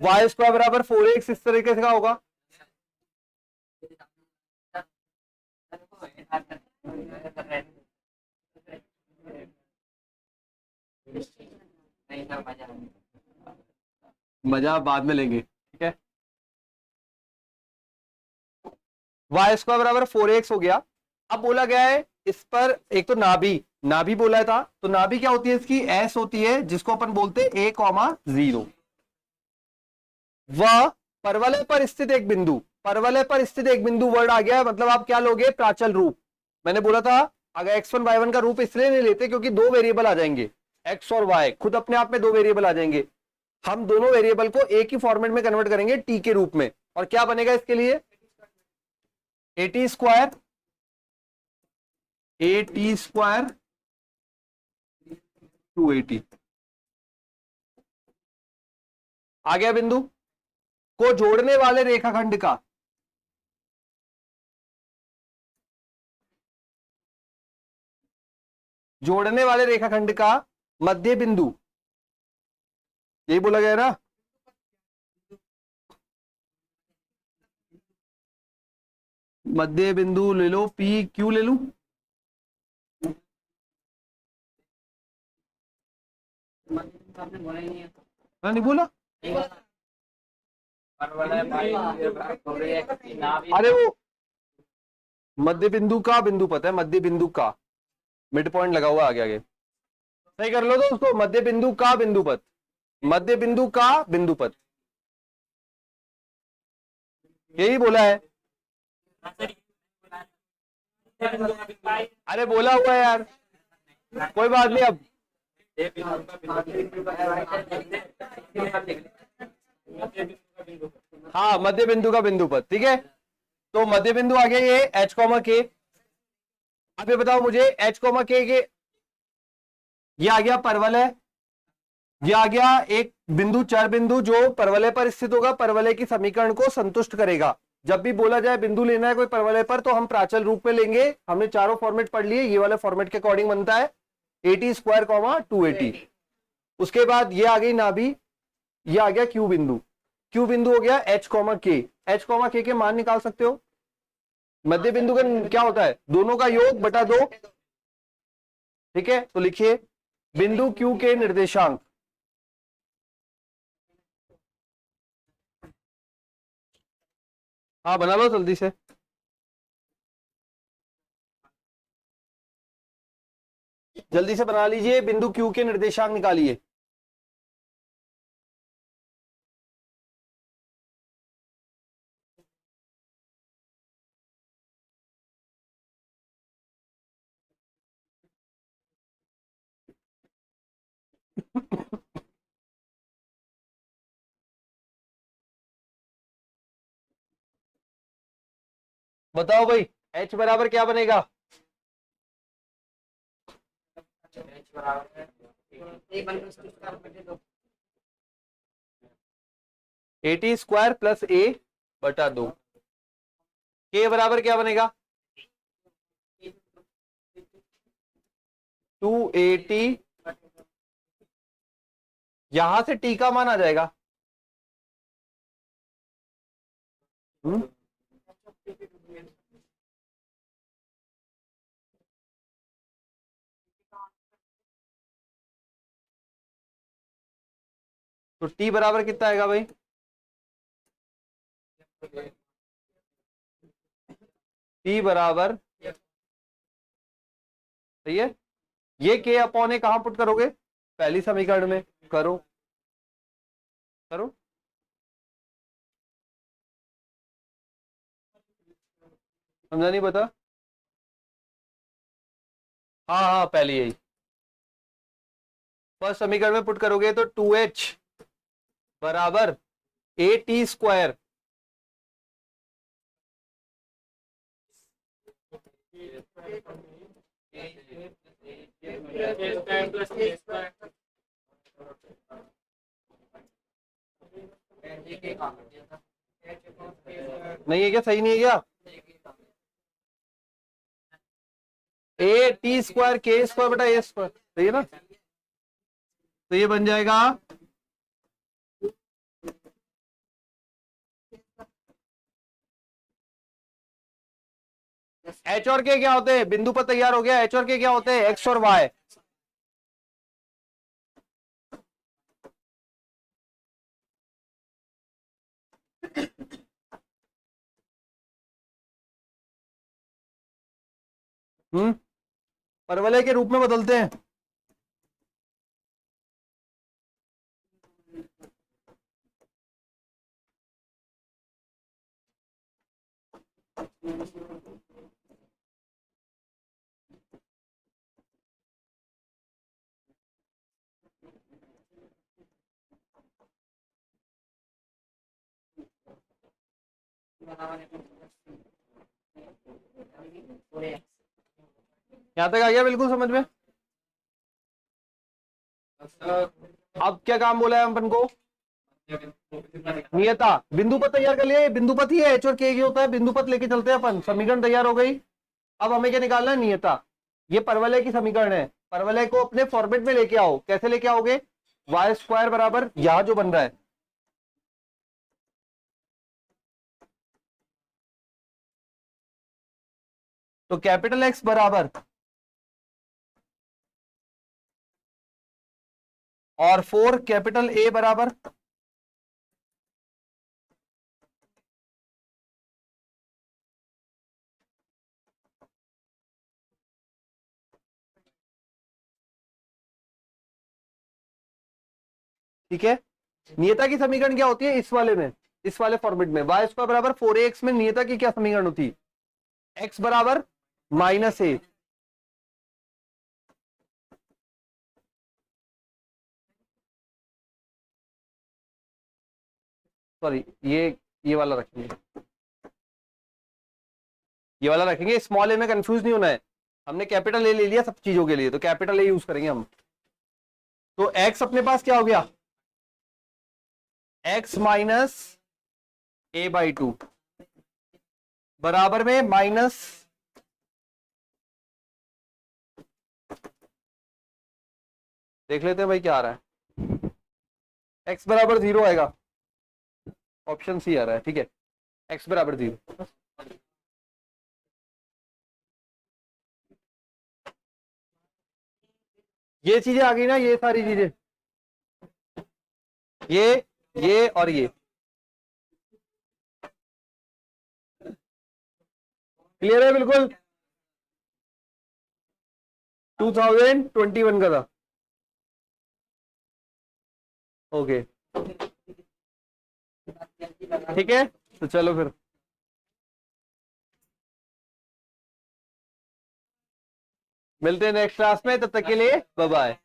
वाई स्क्वायर बराबर 4x इस तरीके से का होगा। मजा बाद में लेंगे, ठीक है। वाई स्क्वायर बराबर 4x हो गया। अब बोला गया है इस पर एक तो नाभि, नाभि बोला था, तो नाभि क्या होती है इसकी, एस होती है, जिसको अपन बोलते हैं a कॉमा 0। वह परवलय पर स्थित एक बिंदु, परवलय पर स्थित एक बिंदु वर्ड आ गया, मतलब आप क्या लोगे, प्राचल रूप। मैंने बोला था अगर x1 y1 का रूप इसलिए नहीं लेते क्योंकि दो वेरिएबल आ जाएंगे, x और y खुद अपने आप में दो वेरिएबल आ जाएंगे। हम दोनों वेरिएबल को एक ही फॉर्मेट में कन्वर्ट करेंगे t के रूप में, और क्या बनेगा इसके लिए, A T square, A T square 280। आ गया बिंदु को जोड़ने वाले रेखाखंड का, जोड़ने वाले रेखाखंड का मध्य बिंदु, यही बोला गया ना। मध्य बिंदु ले लो, पी क्यू ले लू, आपने बोला ही नहीं है। मैं नहीं बोला। अरे वो मध्य बिंदु का बिंदु पता है, मध्य बिंदु का मिड पॉइंट लगा हुआ आगे आगे, सही कर लो तो उसको, मध्य बिंदु का बिंदु पथ, मध्य बिंदु का बिंदु पथ, यही बोला है। अरे बोला हुआ है यार, कोई बात नहीं। अब हाँ मध्य बिंदु का बिंदु पथ, ठीक है। तो मध्य बिंदु आ गया ये एच कॉमा के। अब ये बताओ मुझे एच कॉमा के, ये आ गया परवलय, ये आ गया एक बिंदु चर बिंदु जो परवलय पर स्थित होगा, परवलय की समीकरण को संतुष्ट करेगा। जब भी बोला जाए बिंदु लेना है कोई परवलय पर, तो हम प्राचल रूप में लेंगे। हमने चारों फॉर्मेट पढ़ लिए, ये वाले फॉर्मेट के अकॉर्डिंग बनता है ए टी स्क्वायर कॉमा 280। उसके बाद ये आ गई नाभि, ये आ गया क्यू बिंदु, क्यू बिंदु हो गया एच कॉमा के। एच कॉमा के मान निकाल सकते हो। मध्य बिंदु का क्या होता है, दोनों का योग बटा दो, ठीक है। तो लिखिए बिंदु क्यू के निर्देशांक, हाँ बना लो जल्दी से। जल्दी से बना लीजिए, बिंदु क्यू के निर्देशांक निकालिए। बताओ भाई, h बराबर क्या बनेगा, ए टी स्क्वायर प्लस ए बटा 2। के बराबर क्या बनेगा, 280, यहां से टी का मान आ जाएगा। तो टी बराबर कितना आएगा भाई, टी बराबर, सही है। ये के अपॉन ए कहां पुट करोगे, पहली समीकरण में, करो करो। समझा नहीं पता, हाँ हाँ पहली यही, फर्स्ट समीकरण में पुट करोगे तो 2h बराबर ए टी स्क्वायर, नहीं है क्या? सही नहीं है क्या? ए टी स्क्वायर के स्क्वायर बटा ए स्क्वायर, सही है ना? तो ये बन जाएगा एच और के क्या होते हैं? बिंदु पर तैयार हो गया। एच और के क्या होते हैं? एक्स और वाई। परवलय के रूप में बदलते हैं। यहां तक आ गया बिल्कुल समझ में? अब क्या काम बोला है अपन को? नियता। बिंदु पथ तैयार कर लिया। बिंदु पथ ही है, एच और के होता है। बिंदु पथ लेके चलते हैं अपन। समीकरण तैयार हो गई। अब हमें क्या निकालना है? नियता। ये परवलय की समीकरण है। परवलय को अपने फॉर्मेट में लेके आओ। कैसे लेके आओगे? वाई स्क्वायर बराबर यहां जो बन रहा है, तो कैपिटल एक्स बराबर और 4 कैपिटल ए बराबर ठीक है। नियता की समीकरण क्या होती है इस वाले में? इस वाले फॉर्मेट में वाई स्क्वायर बराबर 4ax में नियता की क्या समीकरण होती है? एक्स बराबर माइनस ए। सॉरी, ये वाला रखेंगे। ये वाला रखेंगे। स्मॉल ए में कंफ्यूज नहीं होना है। हमने कैपिटल ए ले लिया सब चीजों के लिए, तो कैपिटल ए यूज करेंगे हम। तो एक्स अपने पास क्या हो गया? एक्स माइनस ए बाई 2 बराबर में माइनस देख लेते हैं भाई क्या आ रहा है। एक्स बराबर 0 आएगा। ऑप्शन सी आ रहा है। ठीक है, एक्स बराबर 0। ये चीजें आ गई ना, ये सारी चीजें, ये और ये क्लियर है बिल्कुल? 2021 का था। ओके ठीक है, तो चलो फिर मिलते हैं नेक्स्ट क्लास में। तब तक के लिए बाय बाय।